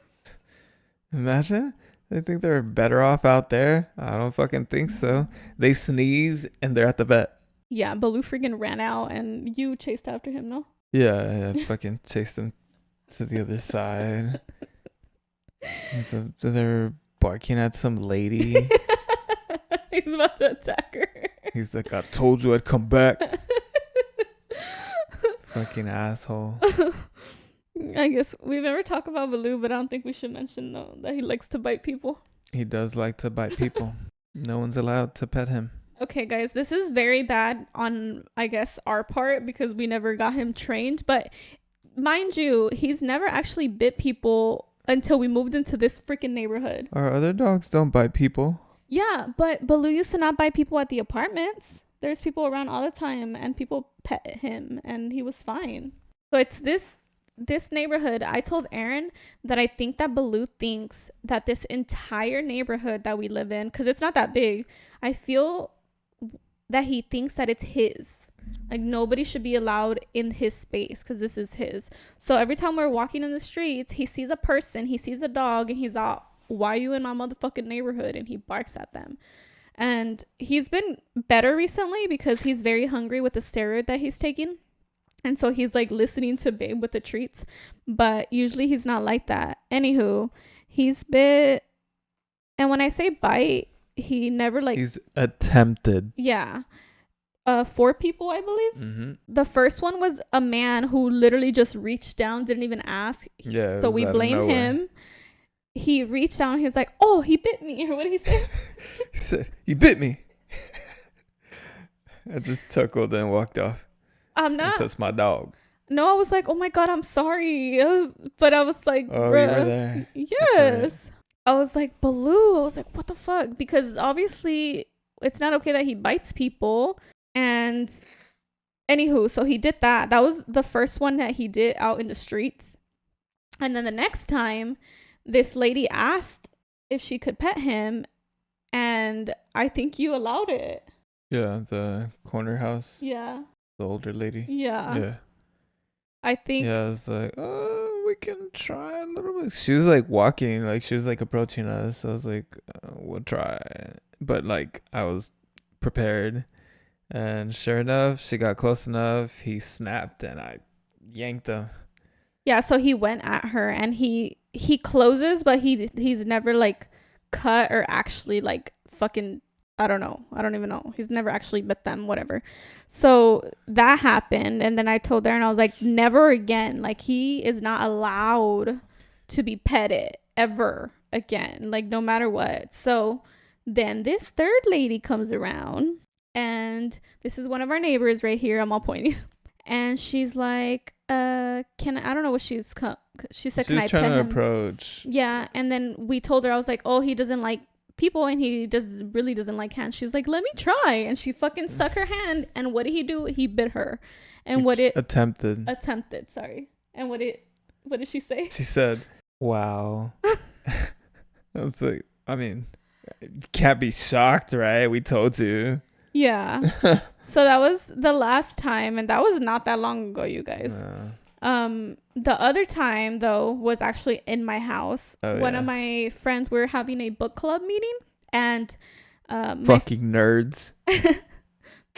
Imagine. They think they're better off out there. I don't fucking think so. They sneeze and they're at the vet. Yeah, Baloo freaking ran out and you chased after him, no? Yeah, fucking chased them to the other side. And so they're barking at some lady. He's about to attack her. He's like, I told you I'd come back. Fucking asshole. I guess we've never talked about Baloo, but I don't think we should mention though that he likes to bite people. He does like to bite people. No one's allowed to pet him. Okay, guys, this is very bad on, I guess, our part because we never got him trained. But mind you, he's never actually bit people until we moved into this freaking neighborhood. Our other dogs don't bite people. Yeah, but Baloo used to not bite people at the apartments. There's people around all the time and people pet him and he was fine. So it's this neighborhood. I told Aaron that I think that Baloo thinks that this entire neighborhood that we live in, because it's not that big, I feel that he thinks that it's his. Like nobody should be allowed in his space because this is his. So every time we're walking in the streets, he sees a person, he sees a dog, and he's all, why are you in my motherfucking neighborhood? And he barks at them. And he's been better recently because he's very hungry with the steroid that he's taking. And so he's like listening to Babe with the treats. But usually he's not like that. Anywho, he's bit. And when I say bite, he never like. He's attempted. Yeah. 4 people, I believe. Mm-hmm. The first one was a man who literally just reached down, didn't even ask. Yeah. So we blame him. He reached down. He was like, "Oh, he bit me." Or what did he say? He said, "He bit me." I just chuckled and walked off. I'm not. That's my dog. No, I was like, "Oh my God, I'm sorry." I was like, "Oh, bruh. you were there." Yes. Right. I was like, Baloo. I was like, "What the fuck?" Because obviously, it's not okay that he bites people. And anywho, so he did that. That was the first one that he did out in the streets. And then the next time, this lady asked if she could pet him, and I think you allowed it. Yeah, the corner house. Yeah. The older lady. Yeah. Yeah. I think. Yeah, I was like, oh, we can try a little bit. She was like walking, like she was like approaching us. I was like, we'll try. But like I was prepared. And sure enough, she got close enough. He snapped and I yanked him. Yeah, so he went at her and he closes, but he's never like cut or actually like fucking, I don't know. I don't even know. He's never actually bit them, whatever. So that happened. And then I told her and I was like, never again. Like he is not allowed to be petted ever again. Like no matter what. So then this third lady comes around. And this is one of our neighbors right here. I'm all pointing. And she's like, I don't know what she said, she can I pet him? She was trying to approach. Yeah. And then we told her, I was like, oh, he doesn't like people and he really doesn't like hands. She's like, let me try. And she fucking sucked her hand. And what did he do? He bit her. And attempted, sorry. And what did she say? She said, wow. I was like, I mean, you can't be shocked, right? We told you. Yeah. So that was the last time, and that was not that long ago, you guys. The other time though was actually in my house. One of my friends, we were having a book club meeting, and fucking nerds.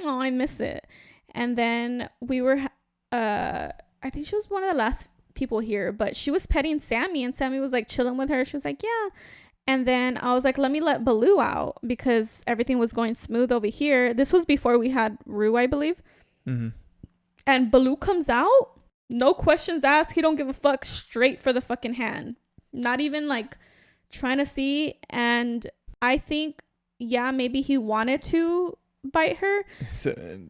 Oh, I miss it. And then we were I think she was one of the last people here, but she was petting Sammy, and Sammy was like chilling with her. She was like, yeah. And then I was like, let me let Baloo out because everything was going smooth over here. This was before we had Rue, I believe. Mm-hmm. And Baloo comes out, no questions asked. He don't give a fuck, straight for the fucking hand. Not even like trying to see. And I think, yeah, maybe he wanted to bite her.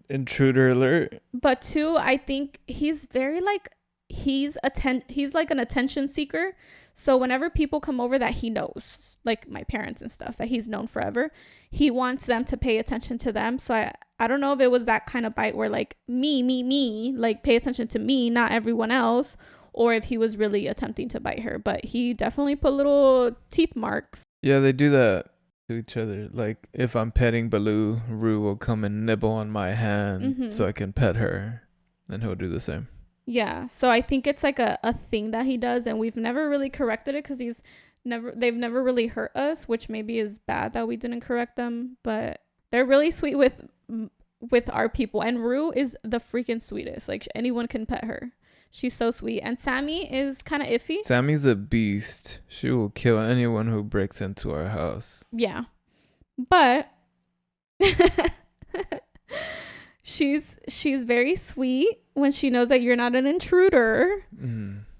Intruder alert. But 2, I think he's very like, he's like an attention seeker. So whenever people come over that he knows, like my parents and stuff that he's known forever, he wants them to pay attention to them. So I don't know if it was that kind of bite where like me, like pay attention to me, not everyone else, or if he was really attempting to bite her. But he definitely put little teeth marks. Yeah, they do that to each other. Like if I'm petting Baloo, Rue will come and nibble on my hand so I can pet her, and he'll do the same. Yeah, so I think it's like a thing that he does, and we've never really corrected it because they've never really hurt us, which maybe is bad that we didn't correct them, but they're really sweet with our people, and Rue is the freaking sweetest. Like anyone can pet her. She's so sweet. And Sammy is kind of iffy. Sammy's a beast. She will kill anyone who breaks into our house. Yeah. But she's very sweet when she knows that you're not an intruder.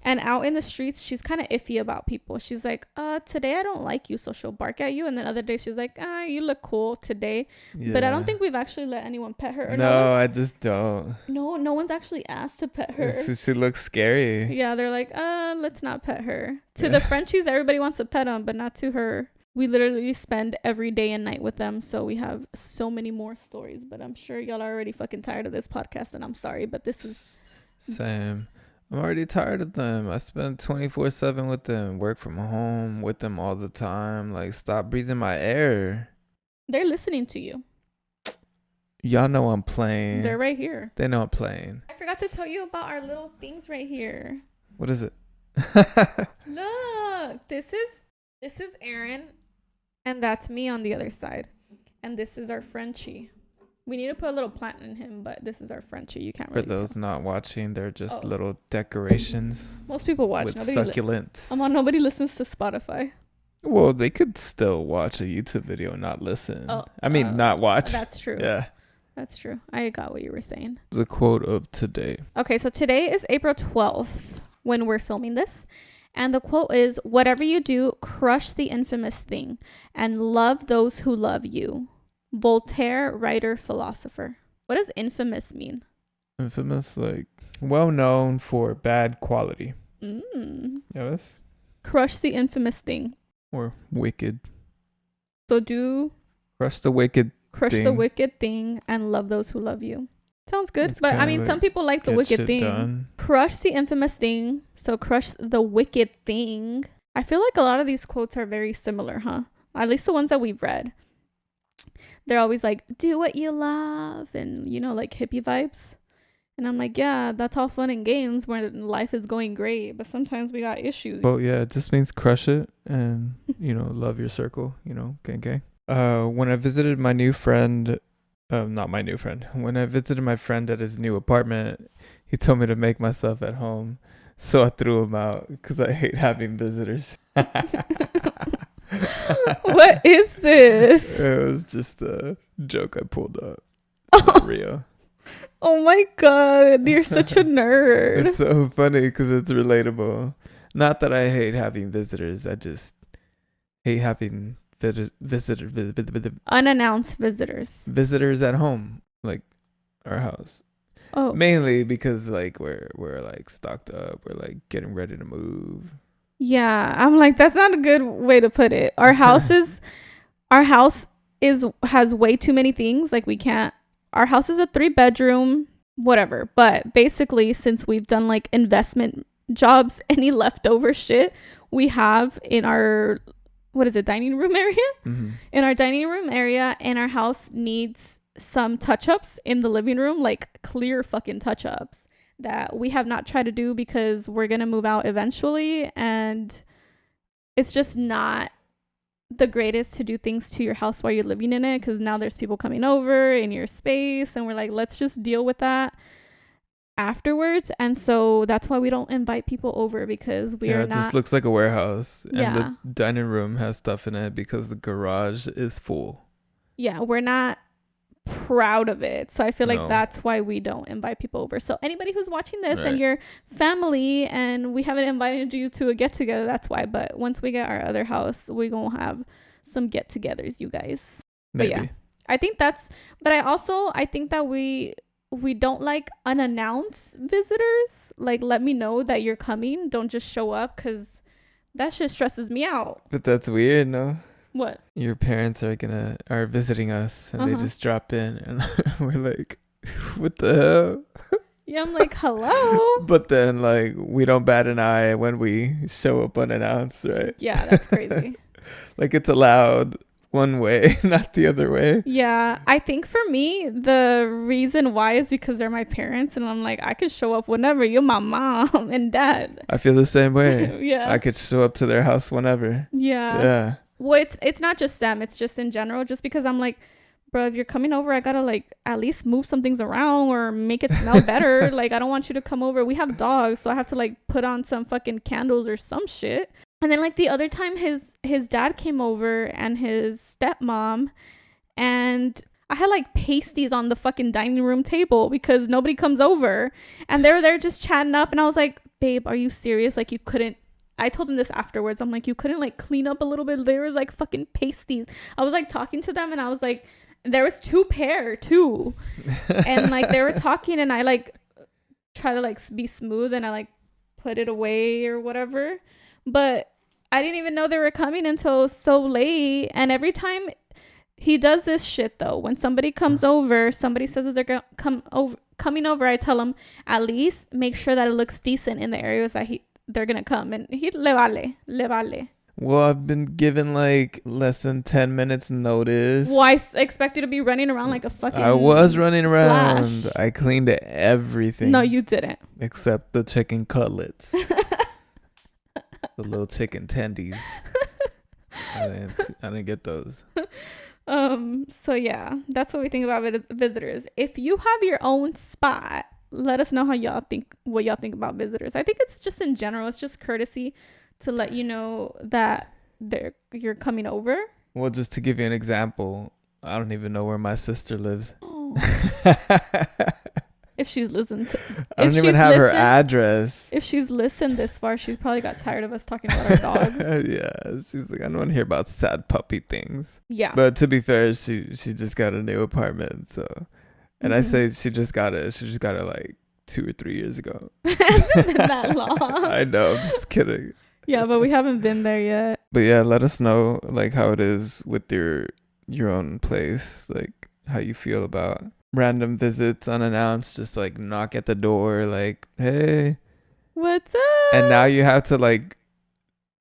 And out in the streets, she's kind of iffy about people. She's like, today I don't like you, so she'll bark at you. And then other day she's like, you look cool today. Yeah. But I don't think we've actually let anyone pet her. Or no, I just don't. No one's actually asked to pet her. She looks scary. Yeah, they're like, let's not pet her. To the Frenchies, everybody wants to pet them, but not to her. We literally spend every day and night with them, so we have so many more stories. But I'm sure y'all are already fucking tired of this podcast, and I'm sorry, but this is... Same. I'm already tired of them. I spend 24/7 with them, work from home with them all the time. Like, stop breathing my air. They're listening to you. Y'all know I'm playing. They're right here. They know I'm playing. I forgot to tell you about our little things right here. What is it? Look, this is Aaron, and that's me on the other side. And this is our Frenchie. We need to put a little plant in him, but this is our Frenchie. You can't really For those tell. not watching, they're just little decorations. Most people watch. With succulents. Nobody listens to Spotify. Well, they could still watch a YouTube video and not listen. Not watch. That's true. Yeah. That's true. I got what you were saying. The quote of today. Okay, so today is April 12th when we're filming this. And the quote is, whatever you do, crush the infamous thing and love those who love you. Voltaire, writer, philosopher. What does infamous mean? Infamous, like well known for bad quality. Yes. Crush the infamous thing. Or wicked. So crush the wicked thing and love those who love you. Sounds good. But I mean, like some people like the wicked thing. Done. Crush the infamous thing. So crush the wicked thing. I feel like a lot of these quotes are very similar, huh? At least the ones that we've read. They're always like, do what you love, and like hippie vibes. And I'm like, yeah, that's all fun and games when life is going great, but sometimes we got issues. Well, yeah, it just means crush it and love your circle, gang. When I visited my new friend, not my new friend, when I visited my friend at his new apartment, he told me to make myself at home, so I threw him out because I hate having visitors. What is this? It was just a joke I pulled up. It's not real. Oh my god, you're such a nerd. It's so funny because it's relatable. Not that I hate having visitors. I just hate having unannounced visitors. Visitors at home, like our house. Oh, mainly because like we're like stocked up. We're like getting ready to move. Yeah, I'm like, that's not a good way to put it. Our house has way too many things. Like our house is a 3-bedroom, whatever. But basically, since we've done like investment jobs, any leftover shit we have in our, dining room area? Mm-hmm. In our dining room area, and our house needs some touch-ups in the living room, like clear fucking touch-ups that we have not tried to do because we're going to move out eventually, and it's just not the greatest to do things to your house while you're living in it, because now there's people coming over in your space, and we're like, let's just deal with that afterwards. And so that's why we don't invite people over, because it just looks like a warehouse. And the dining room has stuff in it because the garage is full. Yeah, we're not proud of it, so I feel like that's why we don't invite people over. So anybody who's watching this and your family and we haven't invited you to a get together, that's why. But once we get our other house, we're gonna have some get togethers, you guys. Maybe. But yeah, I think I think that we don't like unannounced visitors. Like, let me know that you're coming, don't just show up, because that shit stresses me out. But that's weird, no? What? Your parents are visiting us, and they just drop in, and we're like, what the hell? Yeah, I'm like, hello. But then like we don't bat an eye when we show up unannounced, right? Yeah, that's crazy. Like, it's allowed one way, not the other way. Yeah, I think for me, the reason why is because they're my parents, and I'm like, I could show up whenever. You're my mom and dad. I feel the same way. Yeah. I could show up to their house whenever. Yeah. Yeah. Well, it's not just them. It's just in general. Just because I'm like, bro, if you're coming over, I gotta like at least move some things around or make it smell better. Like, I don't want you to come over. We have dogs, so I have to like put on some fucking candles or some shit. And then like the other time his dad came over and his stepmom, and I had like pasties on the fucking dining room table because nobody comes over, and they were there just chatting up, and I was like, babe, are you serious? Like, you couldn't. I told them this afterwards. I'm like, you couldn't like clean up a little bit? There was like fucking pasties. I was like talking to them, and I was like, there was two pair too, and like they were talking, and I like try to like be smooth, and I like put it away or whatever, but I didn't even know they were coming until so late. And every time he does this shit though, when somebody comes over, somebody says that they're coming over, I tell him at least make sure that it looks decent in the areas that they're gonna come, and he le vale. Well, I've been given like less than 10 minutes notice. Well, I expect you to be running around like a fucking I was running around. Flash. I cleaned everything. No, you didn't. Except the chicken cutlets. The little chicken tendies. I didn't get those. So yeah, that's what we think about visitors. If you have your own spot, let us know what y'all think about visitors. I think it's just in general, it's just courtesy to let you know that you're coming over. Well, just to give you an example, I don't even know where my sister lives. Oh. If she's listened to, I don't even have her address. If she's listened this far, she's probably got tired of us talking about our dogs. Yeah, she's like, I don't want to hear about sad puppy things. Yeah. But to be fair, she just got a new apartment, so. And I say she just got it like 2 or 3 years ago. It hasn't been that long. I know, I'm just kidding. Yeah, but we haven't been there yet. But yeah, let us know like how it is with your own place, like how you feel about random visits unannounced, just like knock at the door like, hey, what's up? And now you have to like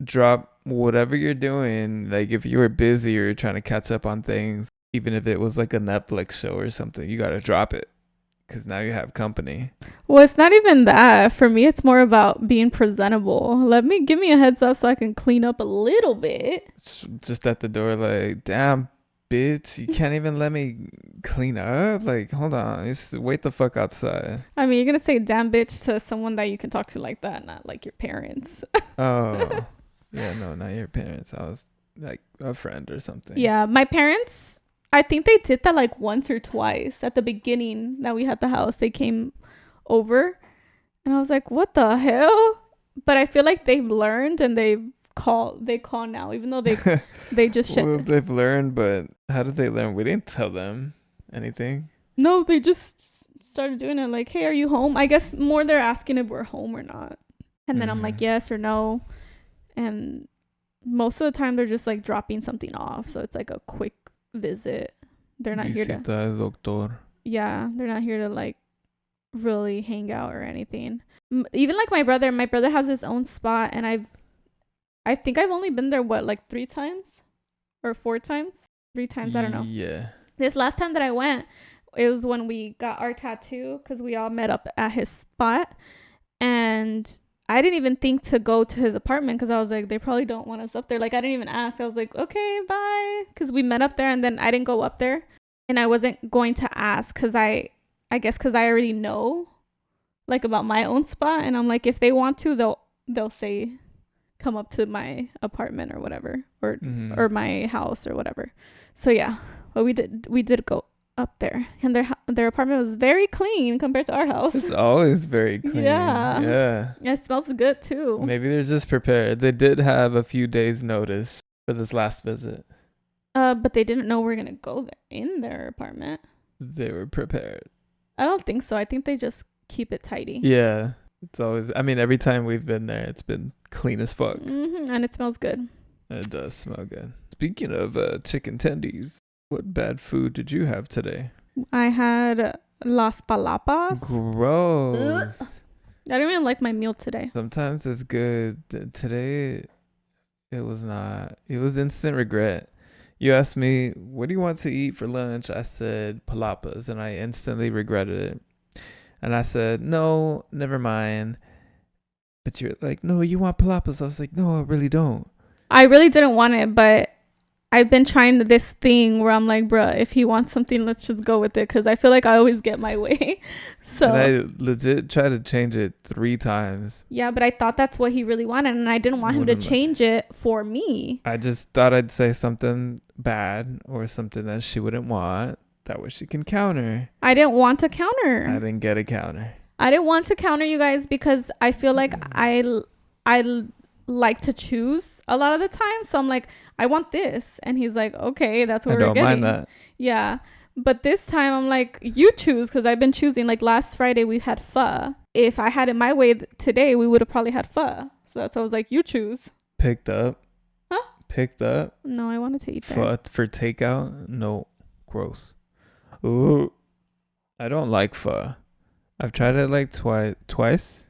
drop whatever you're doing. Like if you were busy or you're trying to catch up on things, even if it was like a Netflix show or something, you got to drop it because now you have company. Well, it's not even that. For me, it's more about being presentable. Give me a heads up so I can clean up a little bit. Just at the door like, damn, bitch, you can't even let me clean up? Like, hold on, just wait the fuck outside. I mean, you're gonna say damn bitch to someone that you can talk to like that, not like your parents. Oh yeah, no, not your parents. I was like a friend or something. Yeah, my parents, I think they did that like once or twice at the beginning that we had the house. They came over and I was like, what the hell? But I feel like they've learned and they call now, even though they just well, they've learned, but how did they learn? We didn't tell them anything. No, they just started doing it like, hey, are you home? I guess more they're asking if we're home or not, and then I'm like, yes or no, and most of the time they're just like dropping something off, so it's like a quick visit. They're not here to doctor. Yeah, they're not here to like really hang out or anything. Even like my brother has his own spot, and I think I've only been there, like 3 times or 4 times? 3 times, I don't know. Yeah. This last time that I went, it was when we got our tattoo because we all met up at his spot. And I didn't even think to go to his apartment because I was like, they probably don't want us up there. Like, I didn't even ask. I was like, okay, bye. Because we met up there and then I didn't go up there. And I wasn't going to ask because I guess because I already know like about my own spot. And I'm like, if they want to, they'll say, come up to my apartment or whatever, or my house or whatever. So yeah, well, we did go up there, and their apartment was very clean compared to our house. It's always very clean. Yeah, it smells good too. Maybe they're just prepared. They did have a few days notice for this last visit, but they didn't know we're gonna go there in their apartment. They were prepared. I don't think so. I think they just keep it tidy. Yeah, it's always, I mean, every time we've been there, it's been clean as fuck. And it smells good. It does smell good. Speaking of chicken tendies, what bad food did you have today? I had las palapas. Gross. I don't even like my meal today. Sometimes it's good. Today, it was not. It was instant regret. You asked me, what do you want to eat for lunch? I said palapas, and I instantly regretted it. And I said, no, never mind. But you're like, no, you want palapas. I was like, no, I really don't. I really didn't want it, but I've been trying this thing where I'm like, bruh, if he wants something, let's just go with it. Because I feel like I always get my way. So. And I legit tried to change it 3 times. Yeah, but I thought that's what he really wanted. And I didn't want him to change it for me. I just thought I'd say something bad or something that she wouldn't want. That way she can counter. I didn't want to counter. I didn't get a counter. I didn't want to counter you guys because I feel like I like to choose a lot of the time. So I'm like, I want this. And he's like, okay, that's what we're getting. I don't mind that. Yeah. But this time I'm like, you choose, because I've been choosing. Like last Friday we had pho. If I had it my way today, we would have probably had pho. So that's why I was like, you choose. Picked up. Huh? Picked up. No, I wanted to eat there. Pho for takeout? No. Gross. Ooh. I don't like pho. I've tried it like twice.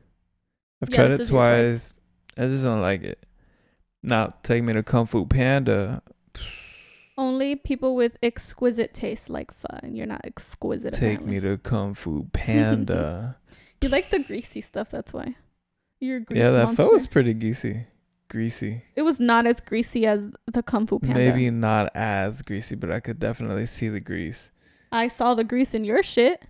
I've tried it twice. I just don't like it. Now, take me to Kung Fu Panda. Only people with exquisite taste like pho, and you're not exquisite. Take me to Kung Fu Panda. You like the greasy stuff, that's why. You're a greasy that monster. pho was pretty greasy. It was not as greasy as the Kung Fu Panda. Maybe not as greasy, but I could definitely see the grease. I saw the grease in your shit.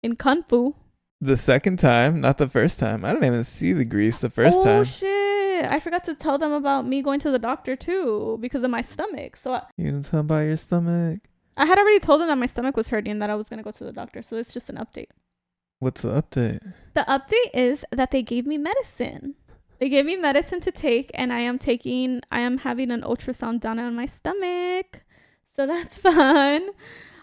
In Kung Fu. The second time, not the first time. I didn't even see the grease the first time. Oh shit! I forgot to tell them about me going to the doctor too because of my stomach. So you didn't tell them about your stomach? I had already told them that my stomach was hurting and that I was gonna go to the doctor. So it's just an update. What's the update? The update is that they gave me medicine. They gave me medicine to take, and I am having an ultrasound done on my stomach. So that's fun.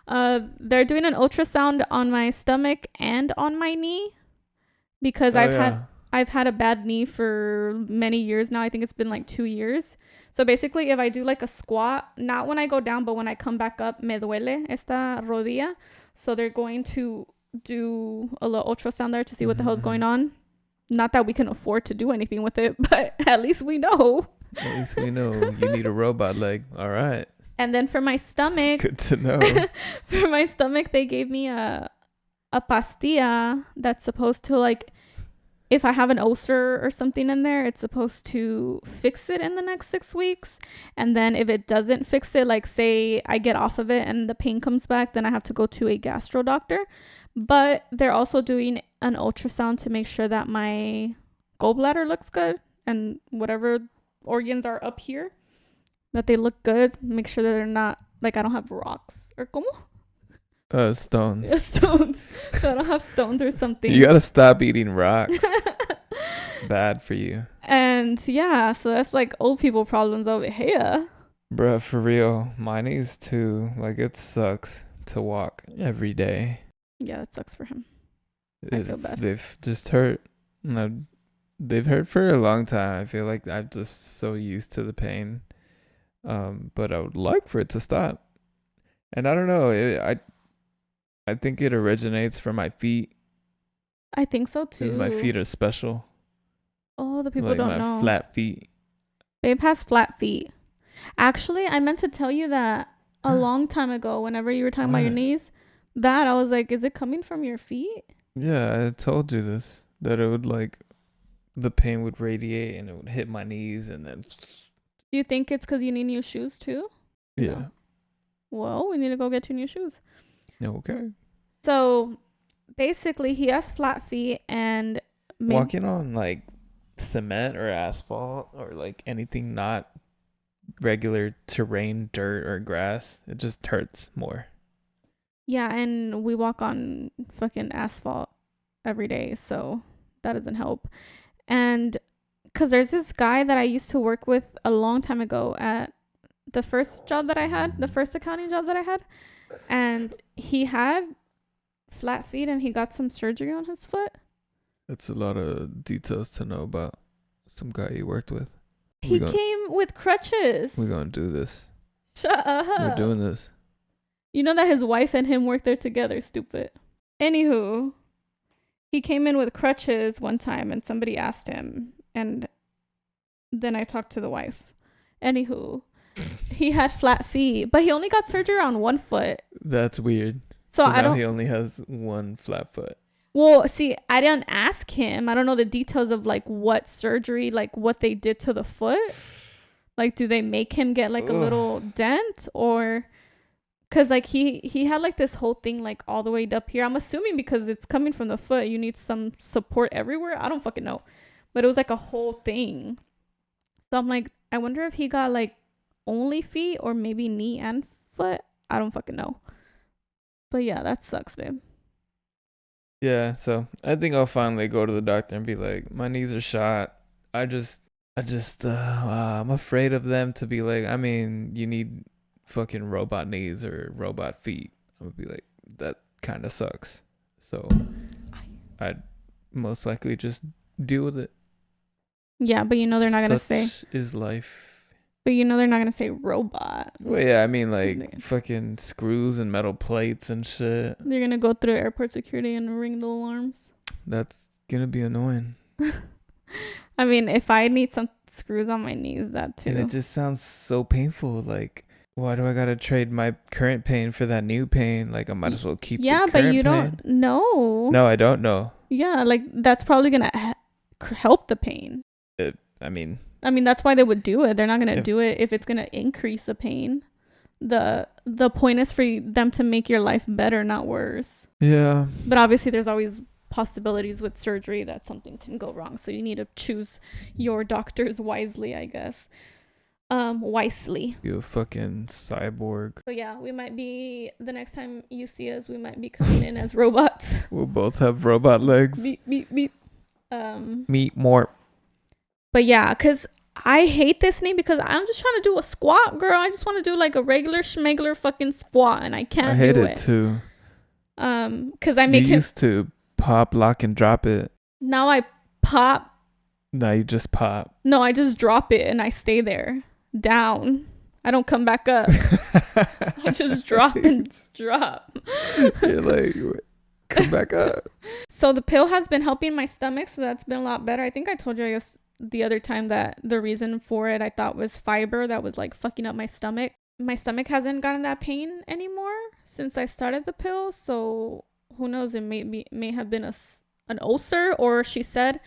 They're doing an ultrasound on my stomach and on my knee because I've had a bad knee for many years now. I think it's been like 2 years. So basically, if I do like a squat, not when I go down, but when I come back up, me duele esta rodilla. So they're going to do a little ultrasound there to see what the hell's going on. Not that we can afford to do anything with it, but at least we know. At least we know. You need a robot leg. All right. And then for my stomach, good to know. For my stomach, they gave me a pastilla that's supposed to, like, if I have an ulcer or something in there, it's supposed to fix it in the next 6 weeks. And then if it doesn't fix it, like say I get off of it and the pain comes back, then I have to go to a gastro doctor. But they're also doing an ultrasound to make sure that my gallbladder looks good and whatever organs are up here, that they look good. Make sure that they're not, like, I don't have rocks or como? Stones. Yeah, stones. So I don't have stones or something. You gotta stop eating rocks. Bad for you. And yeah, so that's like old people problems over here. Bruh, for real. My knees too. Like, it sucks to walk every day. Yeah, that sucks for him. I feel bad. They've just hurt. They've hurt for a long time. I feel like I'm just so used to the pain. But I would like for it to stop. And I don't know. I think it originates from my feet. I think so too. Because my feet are special. Oh, the people like don't know. My flat feet. Babe has flat feet. Actually, I meant to tell you that a long time ago, whenever you were talking about your knees, that I was like, is it coming from your feet? Yeah, I told you this. That it would, like, the pain would radiate and it would hit my knees and then... Do you think it's because you need new shoes too? Yeah. No. Well, we need to go get you new shoes. Okay. So basically, he has flat feet and walking on like cement or asphalt or like anything not regular terrain, dirt or grass, it just hurts more. Yeah, and we walk on fucking asphalt every day, so that doesn't help. And because there's this guy that I used to work with a long time ago at the first job that I had, the first accounting job that I had, and he had flat feet and he got some surgery on his foot. That's a lot of details to know about some guy you worked with. He came with crutches. We're going to do this. Shut up. We're doing this. You know that his wife and him work there together, stupid. Anywho, he came in with crutches one time and somebody asked him, and then I talked to the wife. Anywho, He had flat feet, but he only got surgery on one foot. That's weird. So now I don't. he only has one flat foot. Well, see, I didn't ask him. I don't know the details of like what surgery, like what they did to the foot. Like, do they make him get like a little dent, or because like he had like this whole thing like all the way up here. I'm assuming because it's coming from the foot, you need some support everywhere. I don't fucking know, but it was like a whole thing. So I'm like, I wonder if he got like only feet or maybe knee and foot. I don't fucking know. But yeah, that sucks, babe. Yeah, so I think I'll finally go to the doctor and be like, my knees are shot. I'm afraid of them to be like, I mean, you need fucking robot knees or robot feet. I'm gonna be like, that kind of sucks. So I'd most likely just deal with it. Yeah, but you know they're not gonna say. Such is life. But you know they're not gonna say robot. Well, yeah, I mean like fucking screws and metal plates and shit. They're gonna go through airport security and ring the alarms. That's gonna be annoying. I mean, if I need some screws on my knees, that too. And it just sounds so painful. Like, why do I gotta trade my current pain for that new pain? Like, I might as well keep the current pain. Yeah, but you don't know. No, I don't know. Yeah, like that's probably gonna help the pain. I mean, that's why they would do it. They're not gonna do it if it's gonna increase the pain. The point is for them to make your life better, not worse. Yeah. But obviously, there's always possibilities with surgery that something can go wrong. So you need to choose your doctors wisely, I guess. Wisely. You a fucking cyborg. So yeah, we might be, the next time you see us, we might be coming in as robots. We'll both have robot legs. Beep, beep, beep. Meet more. But yeah, because I hate this name because I'm just trying to do a squat, girl. I just want to do like a regular schmegler fucking squat, and I can't do it. I hate it too. Because I make you used to pop, lock, and drop it. Now I pop. Now you just pop. No, I just drop it and I stay there, down. I don't come back up. I just drop and drop. You're like, come back up. So the pill has been helping my stomach, so that's been a lot better. I think I told you, I guess, the other time that the reason for it I thought was fiber that was like fucking up my stomach. My stomach hasn't gotten that pain anymore since I started the pill, so who knows, it may have been an ulcer, or she said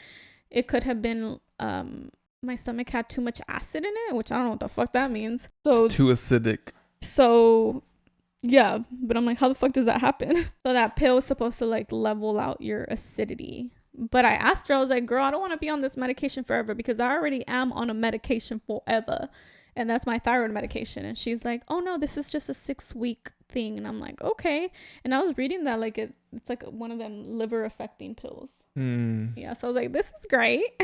it could have been my stomach had too much acid in it, which I don't know what the fuck that means. So it's too acidic. So yeah, but I'm like, how the fuck does that happen? So that pill is supposed to like level out your acidity. But I asked her, I was like, girl, I don't want to be on this medication forever because I already am on a medication forever. And that's my thyroid medication. And she's like, oh no, this is just a 6-week thing. And I'm like, okay. And I was reading that like it's like one of them liver affecting pills. Yeah. So I was like, this is great.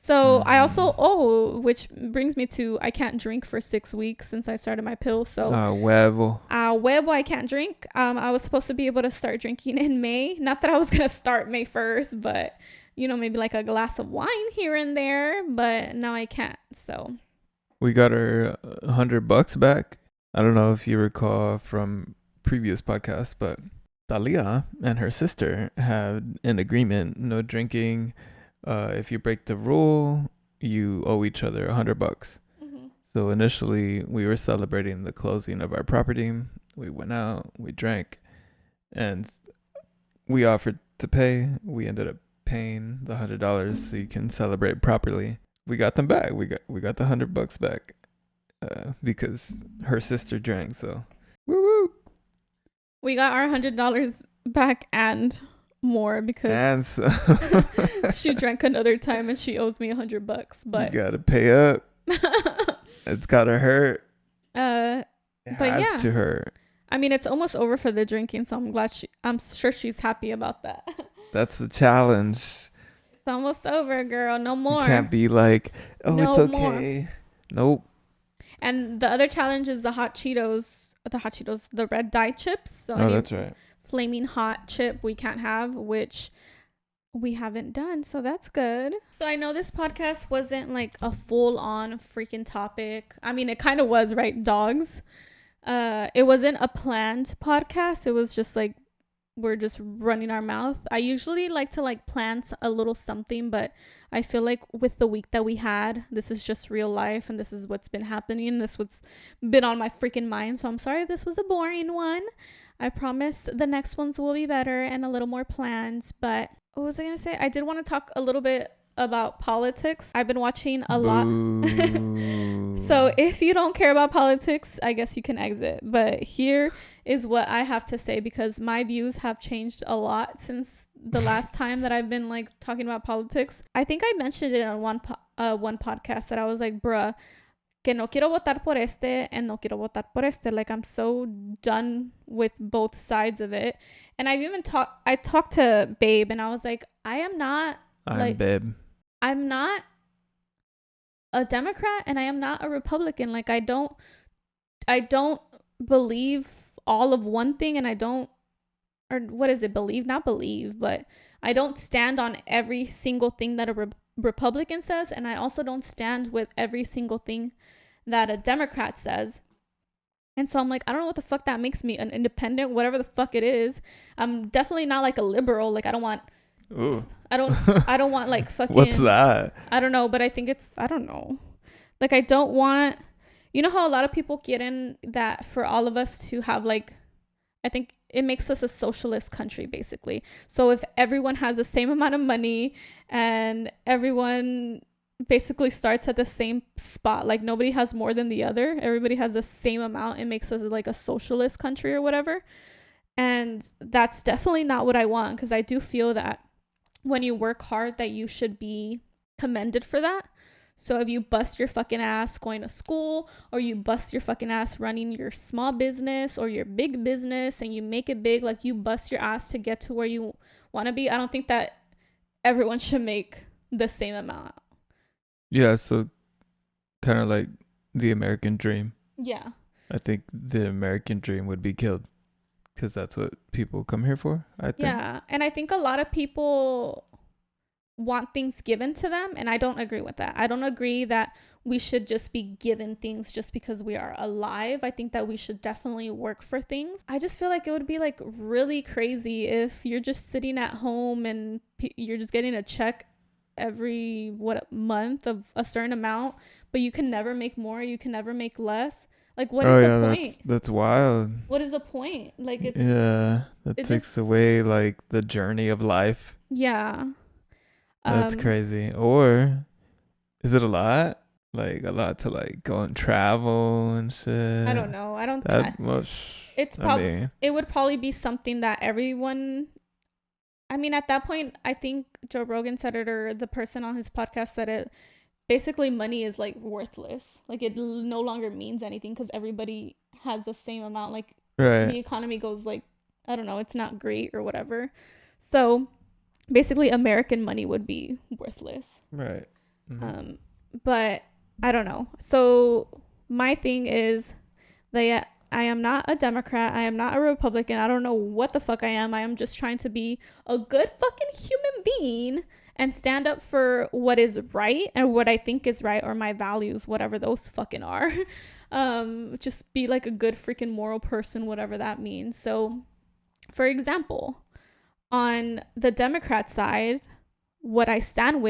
So I also, which brings me to, I can't drink for 6 weeks since I started my pill. So huevo, I can't drink. I was supposed to be able to start drinking in May. Not that I was going to start May 1st, but maybe like a glass of wine here and there, but now I can't. So we got our $100 back. I don't know if you recall from previous podcasts, but Talia and her sister had an agreement, no drinking. If you break the rule, you owe each other $100. Mm-hmm. So initially, we were celebrating the closing of our property. We went out, we drank, and we offered to pay. We ended up paying the $100 so you can celebrate properly. We got them back. We got the $100 back because her sister drank. So woo woo. We got our $100 back and more because she drank another time and she owes me $100, but you gotta pay up. It's gotta hurt. It but has to hurt. I mean, it's almost over for the drinking, so I'm sure she's happy about that. That's the challenge. It's almost over, girl. No more. You can't be like, oh, no, it's okay. More. Nope. And the other challenge is the the red dye chips. So that's right. Flaming hot chip we can't have, which we haven't done, so that's good. So I know this podcast wasn't like a full-on freaking topic. I mean, it kind of was, right? Dogs. It wasn't a planned podcast. It was just like we're just running our mouth. I usually like to like plan a little something, but I feel like with the week that we had, this is just real life and this is what's been happening. This what's been on my freaking mind. So I'm sorry if this was a boring one. I promise the next ones will be better and a little more planned. But what was I going to say? I did want to talk a little bit about politics. I've been watching a lot. So if you don't care about politics, I guess you can exit. But here is what I have to say, because my views have changed a lot since the last time that I've been like talking about politics. I think I mentioned it on one podcast that I was like, bruh, que no quiero votar por este and no quiero votar por este. Like, I'm so done with both sides of it. And I talked to Babe and I was like, I'm Babe. I'm not a Democrat and I am not a Republican. Like, I don't believe all of one thing, and I don't, or what is it, not believe, but I don't stand on every single thing that a Republican says, and I also don't stand with every single thing that a Democrat says. And so I'm like, I don't know what the fuck that makes me, an independent, whatever the fuck it is. I'm definitely not like a liberal. Like, I don't want like fucking, what's that? I don't know, but I think I don't know. Like, I don't want, you know how a lot of people get in that for all of us to have like, I think it makes us a socialist country, basically. So if everyone has the same amount of money and everyone basically starts at the same spot, like nobody has more than the other, everybody has the same amount, it makes us like a socialist country or whatever. And that's definitely not what I want, because I do feel that when you work hard that you should be commended for that. So if you bust your fucking ass going to school, or you bust your fucking ass running your small business or your big business and you make it big, like you bust your ass to get to where you want to be, I don't think that everyone should make the same amount. Yeah, so kind of like the American dream. Yeah. I think the American dream would be killed, because that's what people come here for, I think. Yeah, and I think a lot of people want things given to them, and I don't agree with that. I don't agree that we should just be given things just because we are alive. I think that we should definitely work for things. I just feel like it would be like really crazy if you're just sitting at home and you're just getting a check every month of a certain amount, but you can never make more, you can never make less. Like, what is the point? That's wild. What is the point? Like, it's... Yeah, that takes away, like, the journey of life. Yeah. That's crazy. Or, is it a lot? Like, a lot to, like, go and travel and shit? I don't know. I don't think... It's probably... It would probably be something that everyone... I mean, at that point, I think Joe Rogan said it, or the person on his podcast said it, basically money is like worthless. Like, it no longer means anything because everybody has the same amount. Like, the economy goes like, I don't know, it's not great or whatever. So basically American money would be worthless. Right. Mm-hmm. But I don't know. So my thing is that I am not a Democrat. I am not a Republican. I don't know what the fuck I am. I am just trying to be a good fucking human being and stand up for what is right and what I think is right, or my values, whatever those fucking are. Just be like a good freaking moral person, whatever that means. So, for example, on the Democrat side, what I stand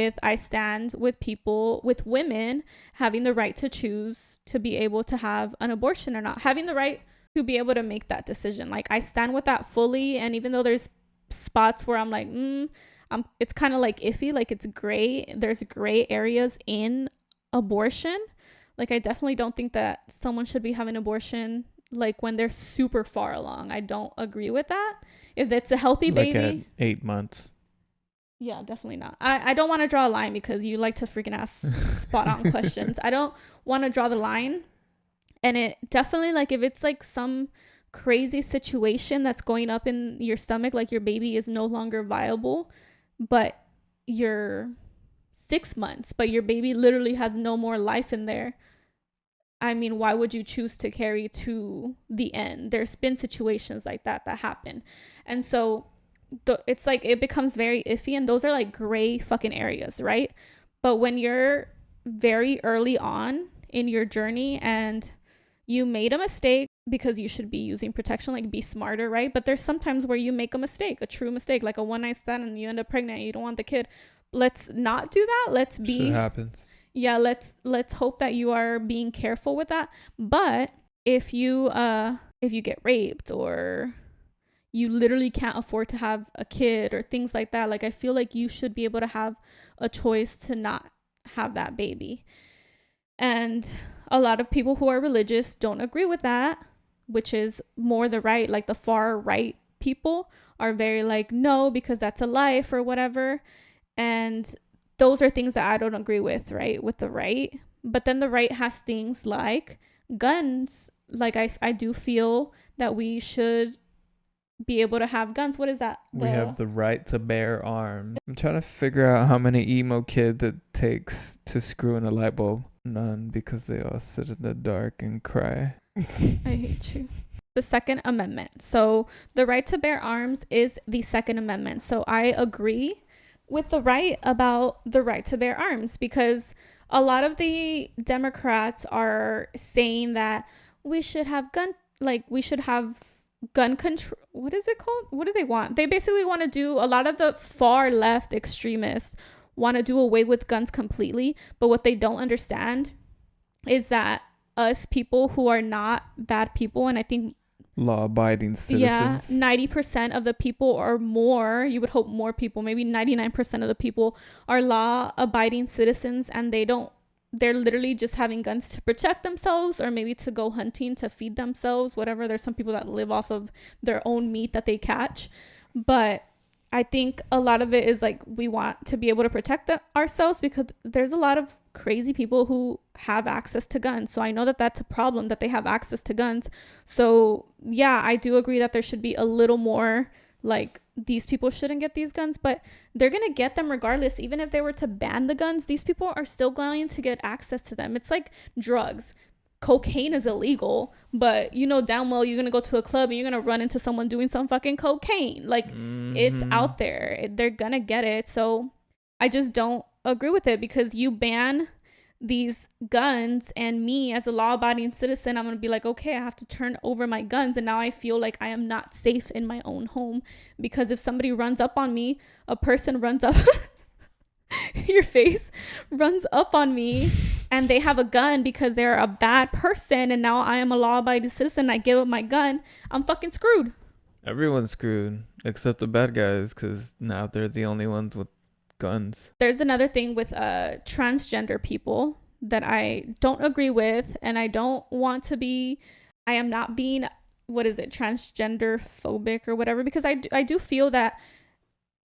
with people, with women having the right to choose to be able to have an abortion or not, having the right to be able to make that decision. Like, I stand with that fully. And even though there's spots where I'm like, it's kind of like iffy, like it's gray. There's gray areas in abortion. Like, I definitely don't think that someone should be having abortion like when they're super far along. I don't agree with that. If it's a healthy baby, like at 8 months. Yeah, definitely not. I don't want to draw a line because you like to freaking ask spot on questions. I don't want to draw the line. And it definitely, like, if it's like some crazy situation that's going up in your stomach, like your baby is no longer viable, but you're 6 months, but your baby literally has no more life in there. I mean, why would you choose to carry to the end? There's been situations like that happen. And so it's like, it becomes very iffy, and those are like gray fucking areas, right? But when you're very early on in your journey and you made a mistake, because you should be using protection, like be smarter, right? But there's sometimes where you make a mistake, a true mistake, like a one night stand, and you end up pregnant and you don't want the kid. Let's not do that. Let's be Shit happens. Yeah, let's hope that you are being careful with that. But if you get raped, or you literally can't afford to have a kid or things like that, like I feel like you should be able to have a choice to not have that baby. And a lot of people who are religious don't agree with that, which is more the right, like the far right people are very like, no, because that's a life or whatever. And those are things that I don't agree with, right? With the right. But then the right has things like guns. Like I do feel that we should be able to have guns. What is that? We have the right to bear arms. I'm trying to figure out how many emo kids it takes to screw in a light bulb. None, because they all sit in the dark and cry. I hate you. The Second Amendment. So the right to bear arms is the Second Amendment. So I agree with the right about the right to bear arms, because a lot of the Democrats are saying that we should have gun control. What is it called? What do they want? They basically want to do, a lot of the far left extremists want to do away with guns completely. But what they don't understand is that us people who are not bad people, and I think law-abiding citizens. 90% of the people or more, you would hope more people, maybe 99% of the people are law-abiding citizens, and they're literally just having guns to protect themselves, or maybe to go hunting to feed themselves, whatever. There's some people that live off of their own meat that they catch. But I think a lot of it is like, we want to be able to protect ourselves, because there's a lot of crazy people who have access to guns. So I know that that's a problem, that they have access to guns. So yeah, I do agree that there should be a little more like, these people shouldn't get these guns, but they're going to get them regardless. Even if they were to ban the guns, these people are still going to get access to them. It's like drugs. Cocaine is illegal, but you know damn well you're gonna go to a club and you're gonna run into someone doing some fucking cocaine. Like, it's out there. They're gonna get it. So I just don't agree with it, because you ban these guns, and me as a law-abiding citizen, I'm gonna be like, okay, I have to turn over my guns, and now I feel like I am not safe in my own home, because if somebody runs up on me, a person runs up your face runs up on me, and they have a gun because they're a bad person, and now I am a law-abiding citizen, I give up my gun, I'm fucking screwed. Everyone's screwed except the bad guys, because now they're the only ones with guns. There's another thing with transgender people that I don't agree with, and I don't want to be. I am not being, transgender phobic or whatever, because I do feel that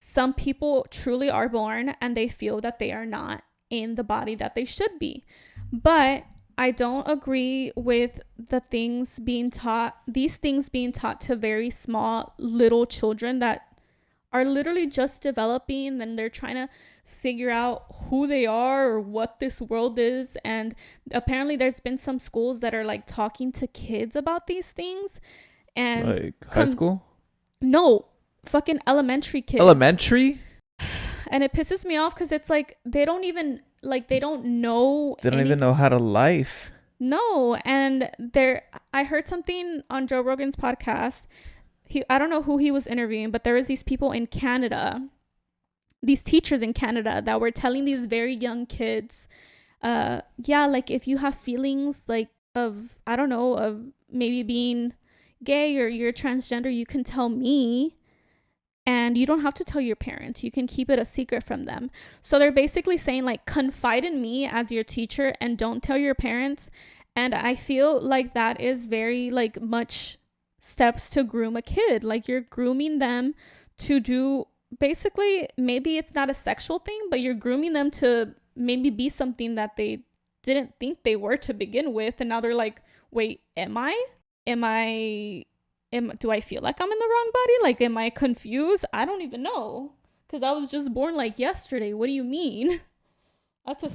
some people truly are born and they feel that they are not in the body that they should be. But I don't agree with these things being taught to very small little children that are literally just developing, and they're trying to figure out who they are or what this world is. And apparently there's been some schools that are like talking to kids about these things. And like high school? No, fucking elementary kids. Elementary? And it pisses me off, because it's like they don't even know. They don't even know how to life. No. And I heard something on Joe Rogan's podcast. I don't know who he was interviewing, but there was these people in Canada, these teachers in Canada, that were telling these very young kids, like, if you have feelings like of maybe being gay or you're transgender, you can tell me, and you don't have to tell your parents. You can keep it a secret from them. So they're basically saying, like, confide in me as your teacher and don't tell your parents. And I feel like that is very, like, much steps to groom a kid. Like, you're grooming them to do, basically, maybe it's not a sexual thing, but you're grooming them to maybe be something that they didn't think they were to begin with. And now they're like, wait, do I feel like I'm in the wrong body? Like, am I confused? I don't even know, because I was just born like yesterday. What do you mean?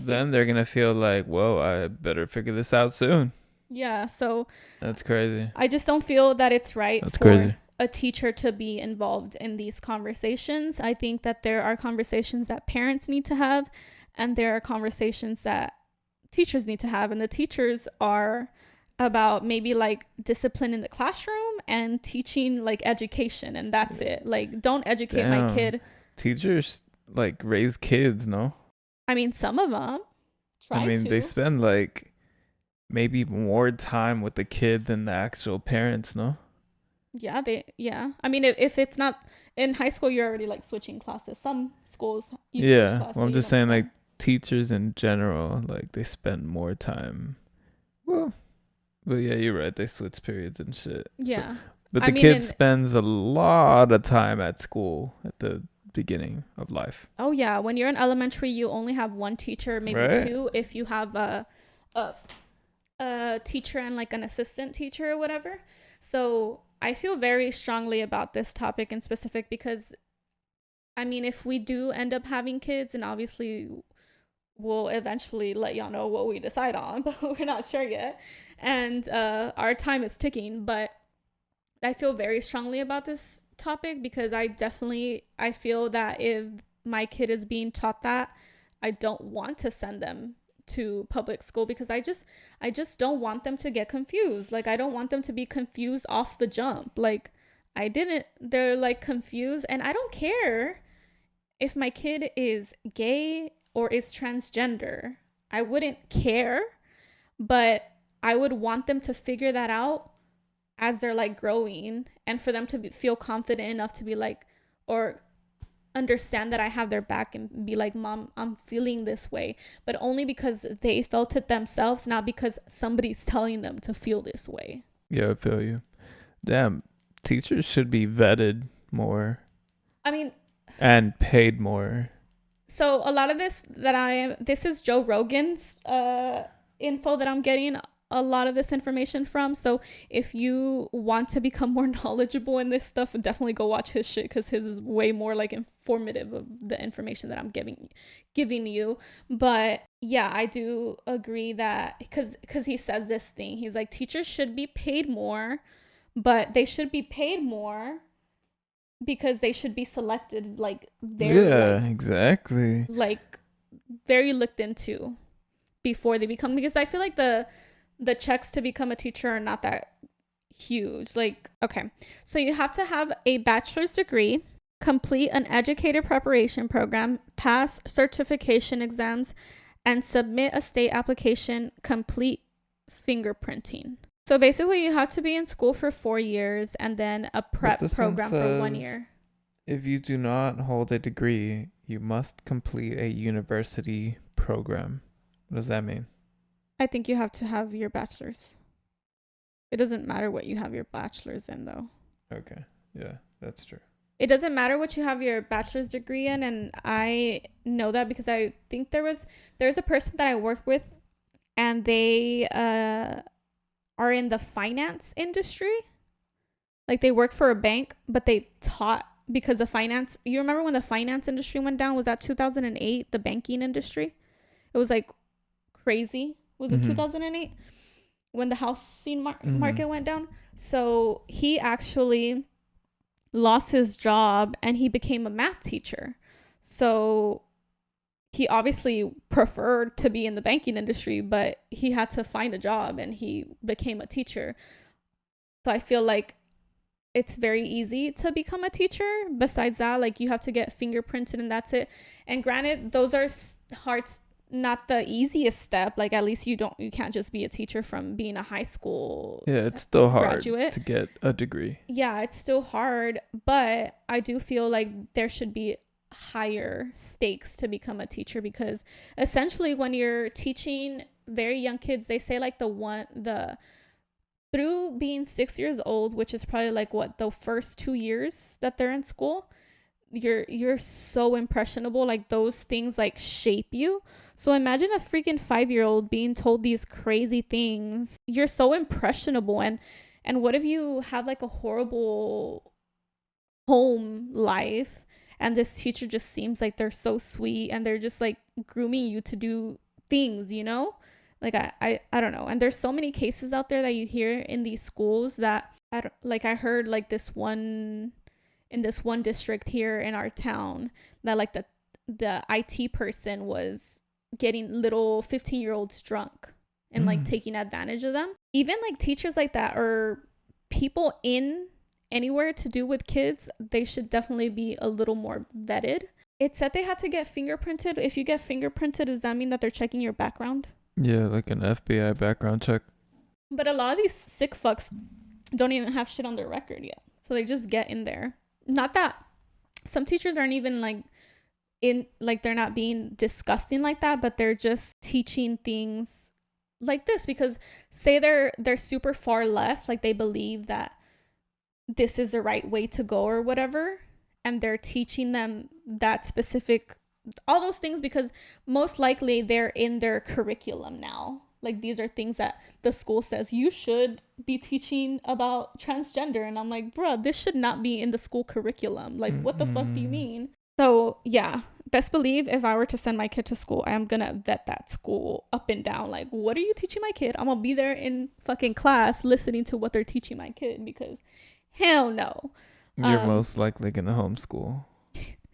Then they're gonna feel like, whoa, I better figure this out soon. Yeah, so that's crazy. I just don't feel that it's right for a teacher to be involved in these conversations. I think that there are conversations that parents need to have, and there are conversations that teachers need to have, and the teachers are about maybe like discipline in the classroom and teaching like education, and that's it. Like, don't educate my Damn. kid. Teachers like raise kids, no? I mean, some of them I try mean, they to. spend like maybe more time with the kid than the actual parents, no? Yeah. I mean, if it's not in high school, you're already like switching classes. Some schools you switch Yeah. class, Well, so I'm you just know it's saying like fine. teachers in general, like they spend more time. Well, but yeah, you're right. They switch periods and shit. So, Yeah. but I the mean, kid in spends a lot of time at school at the beginning of life, oh yeah, when you're in elementary, you only have one teacher, maybe right? two, if you have a a teacher and like an assistant teacher or whatever. So I feel very strongly about this topic in specific because I mean, if we do end up having kids, and obviously we'll eventually let y'all know what we decide on, but we're not sure yet. And our time is ticking, but I feel very strongly about this topic because I feel that if my kid is being taught that, I don't want to send them to public school because I just don't want them to get confused. Like, I don't want them to be confused off the jump. Like, they're like confused, and I don't care if my kid is gay or is transgender. I wouldn't care, but I would want them to figure that out as they're like growing, and for them to feel confident enough to be like, or understand that I have their back and be like, Mom, I'm feeling this way, but only because they felt it themselves, not because somebody's telling them to feel this way. Yeah, I feel you. Damn, teachers should be vetted more I mean, and paid more. so a lot of this is Joe Rogan's info that I'm getting a lot of this information from. So if you want to become more knowledgeable in this stuff, definitely go watch his shit because his is way more like informative of the information that I'm giving you. But yeah, I do agree that because he says this thing, he's like, teachers should be paid more, but they should be paid more because they should be selected like very Yeah, exactly. like very looked into before they become, because I feel like the checks to become a teacher are not that huge. Like, okay, so you have to have a bachelor's degree, complete an educator preparation program, pass certification exams, and submit a state application, complete fingerprinting. So basically, you have to be in school for 4 years and then a But prep this one program for 1 says year. if you do not hold a degree, you must complete a university program. What does that mean? I think you have to have your bachelor's. It doesn't matter what you have your bachelor's in, though. Okay. Yeah, that's true. It doesn't matter what you have your bachelor's degree in, and I know that because I think there's a person that I work with, and they are in the finance industry. Like, they work for a bank, but they taught because the finance. You remember when the finance industry went down? Was that 2008? The banking industry. It was like crazy. Was it 2008 when the housing market went down? So he actually lost his job and he became a math teacher. So he obviously preferred to be in the banking industry, but he had to find a job and he became a teacher. So I feel like it's very easy to become a teacher. Besides that, like, you have to get fingerprinted and that's it. And granted, those are hard, not the easiest step. Like, at least you can't just be a teacher from being a high school Yeah, it's still hard graduate to get a degree. Yeah, it's still hard, but I do feel like there should be higher stakes to become a teacher, because essentially when you're teaching very young kids, they say like the through being 6 years old, which is probably like what the first 2 years that they're in school, you're so impressionable. Like, those things like shape you. So imagine a freaking 5-year-old being told these crazy things. You're so impressionable, and what if you have like a horrible home life and this teacher just seems like they're so sweet and they're just like grooming you to do things, like I don't know. And there's so many cases out there that you hear in these schools that I heard like this one in this one district here in our town, that like the IT person was getting little 15-year-olds drunk and like taking advantage of them. Even like teachers like that or people in anywhere to do with kids, they should definitely be a little more vetted. It said they had to get fingerprinted. If you get fingerprinted, does that mean that they're checking your background? Yeah, like an FBI background check. But a lot of these sick fucks don't even have shit on their record yet. So they just get in there. Not that some teachers aren't even like in, like they're not being disgusting like that, but they're just teaching things like this because say they're super far left, like they believe that this is the right way to go or whatever, and they're teaching them that specific, all those things, because most likely they're in their curriculum now. Like these are things that the school says you should be teaching about transgender, and I'm like, bruh, this should not be in the school curriculum. Like what the fuck do you mean? So yeah, best believe if I were to send my kid to school, I am gonna vet that school up and down. Like, what are you teaching my kid? I'm gonna be there in fucking class listening to what they're teaching my kid, because hell no. You're most likely gonna homeschool.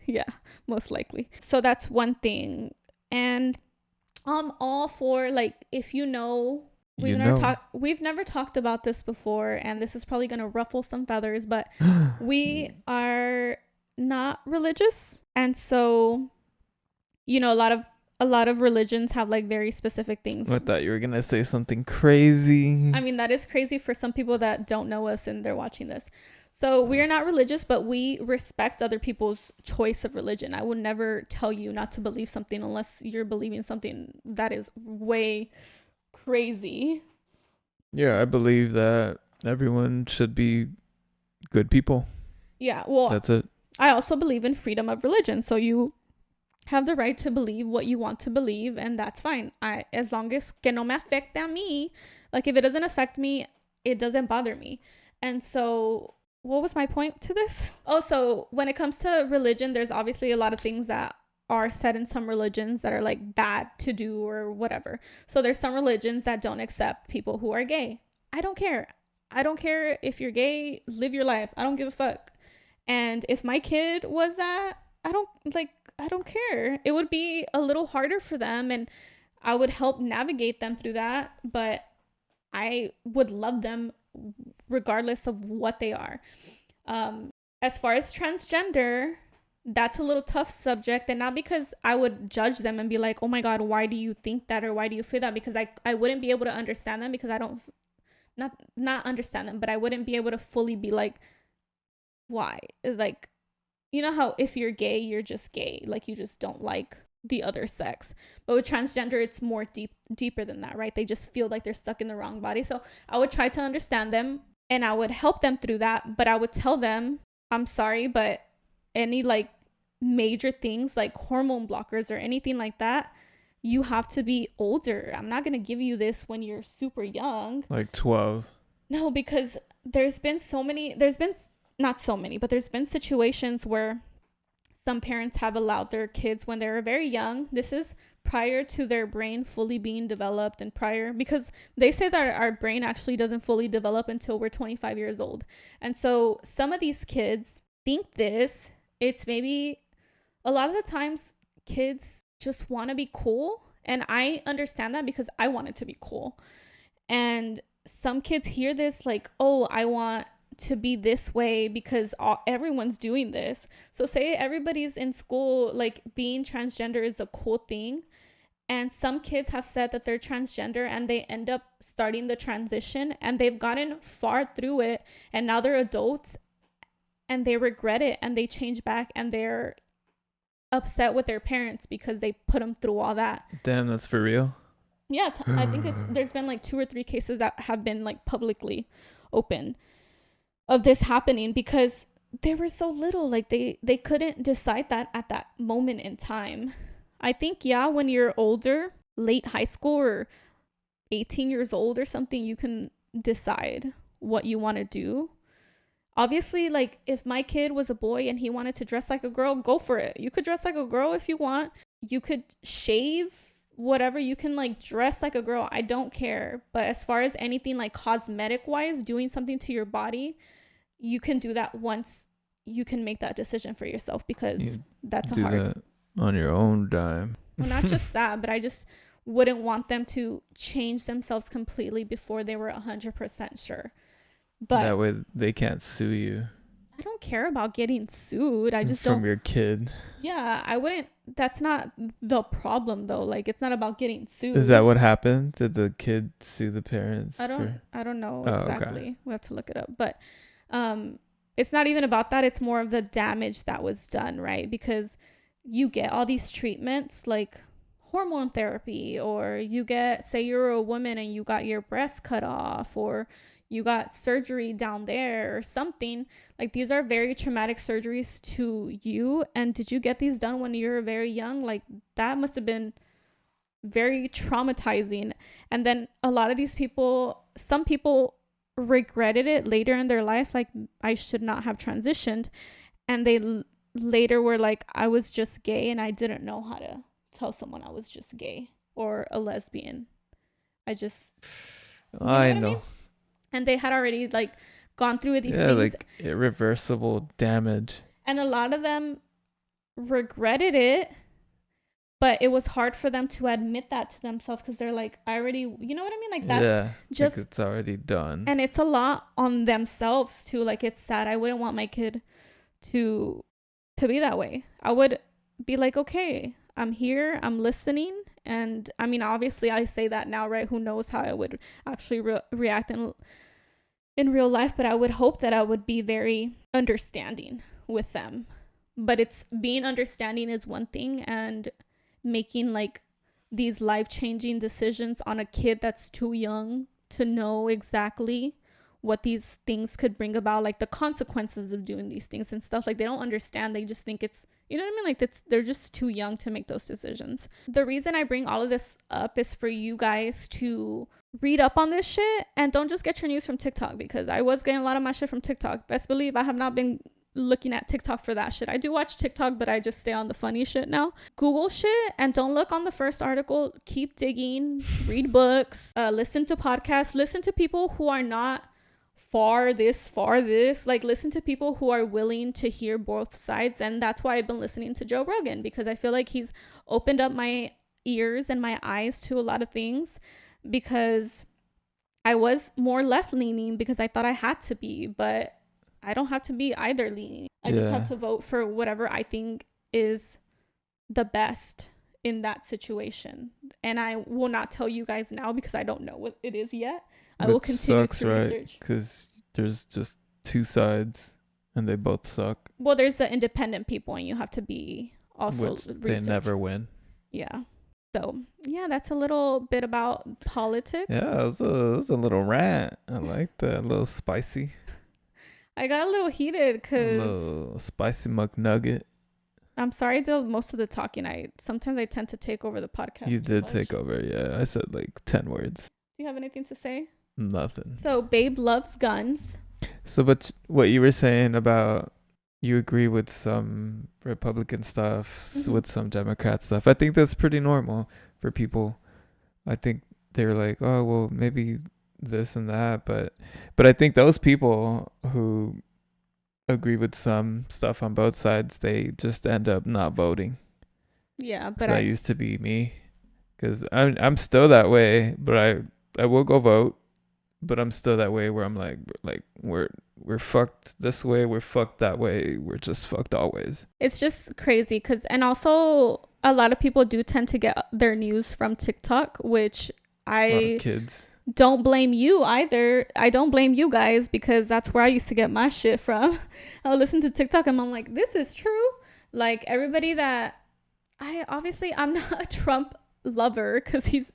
Yeah, most likely. So that's one thing. And I'm all for, like, if we've never talked about this before, and this is probably gonna ruffle some feathers, but we are not religious, and so a lot of religions have like very specific things. I thought you were gonna say something crazy. I mean, that is crazy for some people that don't know us and they're watching this. So we are not religious, but we respect other people's choice of religion. I would never tell you not to believe something unless you're believing something that is way crazy. Yeah, I believe that everyone should be good people. Yeah, well, that's it. I also believe in freedom of religion. So you have the right to believe what you want to believe, and that's fine. As long as que no me afecte a mí, like if it doesn't affect me, it doesn't bother me. And so what was my point to this? Oh, so when it comes to religion, there's obviously a lot of things that are said in some religions that are like bad to do or whatever. So there's some religions that don't accept people who are gay. I don't care. I don't care if you're gay, live your life. I don't give a fuck. And if my kid was that, I don't care. It would be a little harder for them, and I would help navigate them through that, but I would love them regardless of what they are. As far as transgender, that's a little tough subject, and not because I would judge them and be like, oh my God, why do you think that, or why do you feel that? Because I wouldn't be able to understand them, because I don't, not understand them, but I wouldn't be able to fully be like, why? Like, you know how if you're gay, you're just gay, like you just don't like the other sex. But with transgender, it's more deeper than that, right? They just feel like they're stuck in the wrong body. So I would try to understand them, and I would help them through that, but I would tell them, I'm sorry, but any like major things like hormone blockers or anything like that, you have to be older. I'm not going to give you this when you're super young. Like 12. No, because there's been not so many, but there's been situations where some parents have allowed their kids when they were very young. This is prior to their brain fully being developed, and prior, because they say that our brain actually doesn't fully develop until we're 25 years old. And so some of these kids think this. It's maybe a lot of the times kids just want to be cool. And I understand that because I wanted to be cool. And some kids hear this like, oh, I want to be this way because everyone's doing this. So say everybody's in school, like being transgender is a cool thing, and some kids have said that they're transgender and they end up starting the transition and they've gotten far through it, and now they're adults and they regret it and they change back and they're upset with their parents because they put them through all that. Damn, that's for real? Yeah, I think there's been like 2 or 3 cases that have been like publicly open of this happening because they were so little, like they couldn't decide that at that moment in time. I think, yeah, when you're older, late high school or 18 years old or something, you can decide what you want to do. Obviously, like if my kid was a boy and he wanted to dress like a girl, go for it. You could dress like a girl if you want. You could shave, whatever. You can like dress like a girl. I don't care. But as far as anything like cosmetic wise, doing something to your body, you can do that once you can make that decision for yourself, because that's do hard. That on your own dime. Well, not just that, but I just wouldn't want them to change themselves completely before they were 100% sure. But that way they can't sue you. I don't care about getting sued. I just from don't. your kid. Yeah, I wouldn't. That's not the problem though. Like, it's not about getting sued. Is that what happened? Did the kid sue the parents? I don't know Oh, exactly. okay. We have to look it up. But it's not even about that. It's more of the damage that was done, right? Because you get all these treatments like hormone therapy, or you get, say you're a woman and you got your breast cut off, or you got surgery down there or something. Like, these are very traumatic surgeries to you. And did you get these done when you were very young? Like, that must have been very traumatizing. And then a lot of these people, some people regretted it later in their life, like, I should not have transitioned. And they later were like, I was just gay and I didn't know how to tell someone I was just gay or a lesbian. I know. And they had already like gone through these things. Like irreversible damage. And a lot of them regretted it, but it was hard for them to admit that to themselves, because they're like, I already, you know what I mean? Like, that's just, like it's already done. And it's a lot on themselves too. Like, it's sad. I wouldn't want my kid to be that way. I would be like, okay, I'm here, I'm listening. And I mean, obviously I say that now, right? Who knows how I would actually react in real life, but I would hope that I would be very understanding with them. But it's being understanding is one thing, and making like these life-changing decisions on a kid that's too young to know exactly what these things could bring about, like the consequences of doing these things and stuff. Like, they don't understand. They just think it's, you know what I mean? Like, they're just too young to make those decisions. The reason I bring all of this up is for you guys to read up on this shit, and don't just get your news from TikTok, because I was getting a lot of my shit from TikTok. Best believe I have not been looking at TikTok for that shit. I do watch TikTok, but I just stay on the funny shit now. Google shit and don't look on the first article. Keep digging, read books, listen to podcasts, listen to people who are not far this, like, listen to people who are willing to hear both sides. And that's why I've been listening to Joe Rogan, because I feel like he's opened up my ears and my eyes to a lot of things, because I was more left leaning because I thought I had to be, but I don't have to be either leaning. I just have to vote for whatever I think is the best in that situation. And I will not tell you guys now because I don't know what it is yet. I will continue to research. Because there's just two sides and they both suck. Well, there's the independent people, and you have to be also research. They never win. Yeah. So, yeah, that's a little bit about politics. Yeah, it was a little rant. I like that. A little spicy. I got a little heated because... A little spicy McNugget. I'm sorry I did most of the talking. Sometimes I tend to take over the podcast. You did take over, yeah. I said like 10 words. Do you have anything to say? Nothing. So, Babe loves guns. So, but what you were saying about you agree with some Republican stuff, with some Democrat stuff, I think that's pretty normal for people. I think they're like, oh, well, maybe this and that. But I think those people who agree with some stuff on both sides, they just end up not voting. Yeah, but so that used to be me, because I'm still that way, but I will go vote, but I'm still that way where I'm like we're fucked this way, we're fucked that way, we're just fucked always. It's just crazy and also a lot of people do tend to get their news from TikTok, which I kids don't blame you either. I don't blame you guys, because that's where I used to get my shit from. I'll listen to TikTok and I'm like, this is true. Like, everybody that I'm not a Trump lover, because he's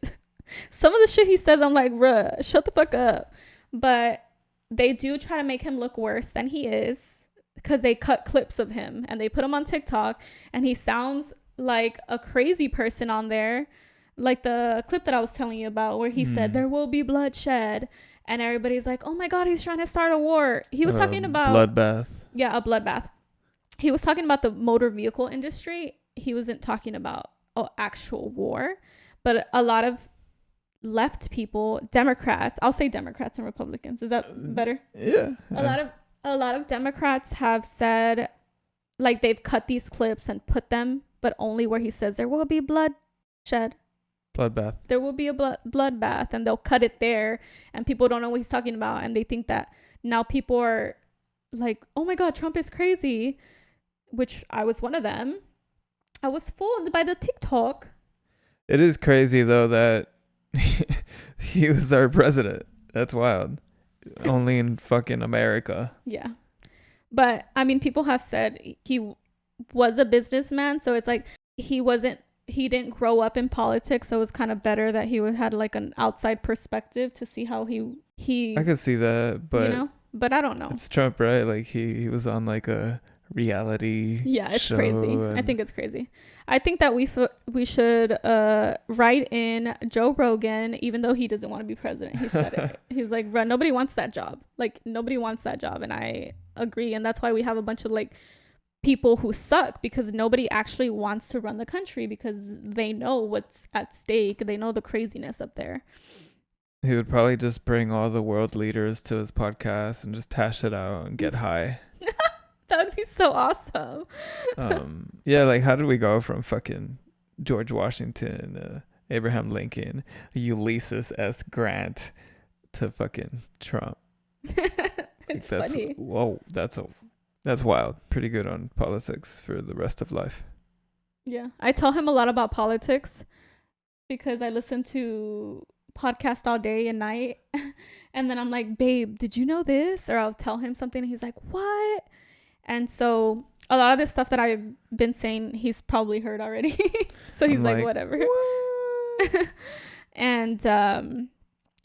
some of the shit he says, I'm like, bruh, shut the fuck up. But they do try to make him look worse than he is, because they cut clips of him and they put him on TikTok, and he sounds like a crazy person on there. Like the clip that I was telling you about, where he said there will be bloodshed, and everybody's like, oh my god, he's trying to start a war. He was talking about bloodbath. Yeah, a bloodbath. He was talking about the motor vehicle industry. He wasn't talking about actual war. But a lot of left people, Democrats, I'll say Democrats and Republicans, is that better? Yeah. A lot of Democrats have said, like, they've cut these clips and put them, but only where he says there will be bloodshed. Bloodbath. There will be a bloodbath, and they'll cut it there, and people don't know what he's talking about, and they think that now people are like, oh my god, Trump is crazy, which I was one of them. I was fooled by the TikTok. It is crazy though that he was our president. That's wild. Only in fucking America. Yeah. But I mean, people have said he was a businessman, so it's like he didn't grow up in politics, so it was kind of better that he had like an outside perspective to see how he I could see that, but you know, but I don't know. it's Trump, right? Like he was on like a reality It's show, crazy. I think it's crazy. I think that we should write in Joe Rogan, even though he doesn't want to be president. He said it. He's like, bro, nobody wants that job. Like, nobody wants that job. And I agree. And that's why we have a bunch of like people who suck, because nobody actually wants to run the country because they know what's at stake. They know the craziness up there. He would probably just bring all the world leaders to his podcast and just hash it out and get high. That would be so awesome. Yeah, like how did we go from fucking George Washington, Abraham Lincoln, Ulysses S. Grant to fucking Trump? It's funny. Whoa, that's wild. Pretty good on politics for the rest of life. Yeah, I tell him a lot about politics because I listen to podcasts all day and night, and then I'm like, babe, did you know this? Or I'll tell him something and he's like, what? And so a lot of this stuff that I've been saying, he's probably heard already. So he's like, whatever. What? And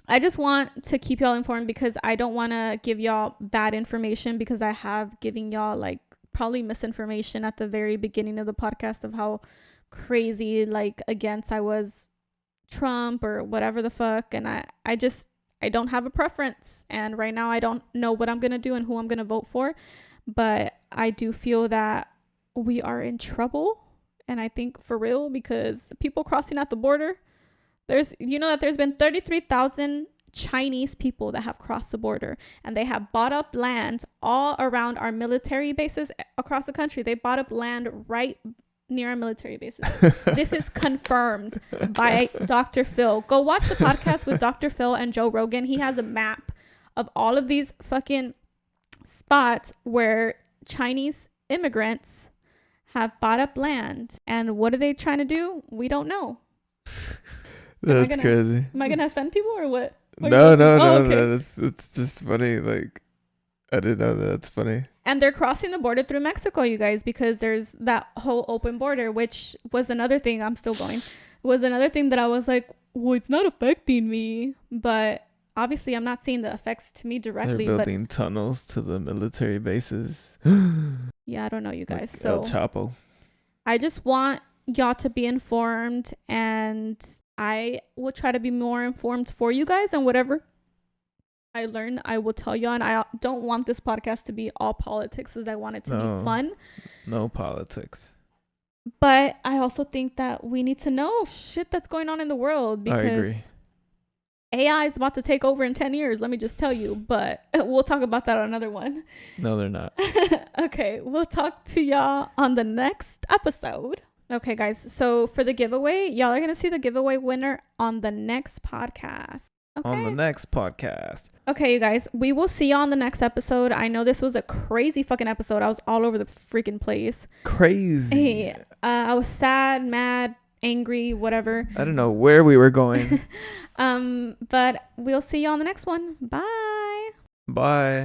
I just want to keep y'all informed because I don't want to give y'all bad information, because I have given y'all like probably misinformation at the very beginning of the podcast of how crazy like against I was Trump or whatever the fuck. And I don't have a preference. And right now I don't know what I'm going to do and who I'm going to vote for. But I do feel that we are in trouble. And I think for real, because people crossing at the border, there's been 33,000 Chinese people that have crossed the border, and they have bought up land all around our military bases across the country. They bought up land right near our military bases. This is confirmed by Dr. Phil. Go watch the podcast with Dr. Phil and Joe Rogan. He has a map of all of these fucking spots where Chinese immigrants have bought up land. And what are they trying to do? We don't know. That's crazy. Am I gonna offend people or what? No. Okay. It's just funny. Like, I didn't know that. That's funny. And they're crossing the border through Mexico, you guys, because there's that whole open border, which was another thing. I'm still going. Was another thing that I was like, well, it's not affecting me, but obviously I'm not seeing the effects to me directly. They're building tunnels to the military bases. Yeah, I don't know, you guys. Like so El Chapo. I just want y'all to be informed, and I will try to be more informed for you guys, and whatever I learn, I will tell you. And I don't want this podcast to be all politics, as I want it to be fun. No politics. But I also think that we need to know shit that's going on in the world, because I agree. AI is about to take over in 10 years, let me just tell you. But we'll talk about that on another one. No, they're not. Okay, we'll talk to y'all on the next episode. Okay, guys. So for the giveaway, y'all are going to see the giveaway winner on the next podcast. Okay? On the next podcast. Okay, you guys. We will see you on the next episode. I know this was a crazy fucking episode. I was all over the freaking place. Crazy. Hey, I was sad, mad, angry, whatever. I don't know where we were going. But we'll see you on the next one. Bye. Bye.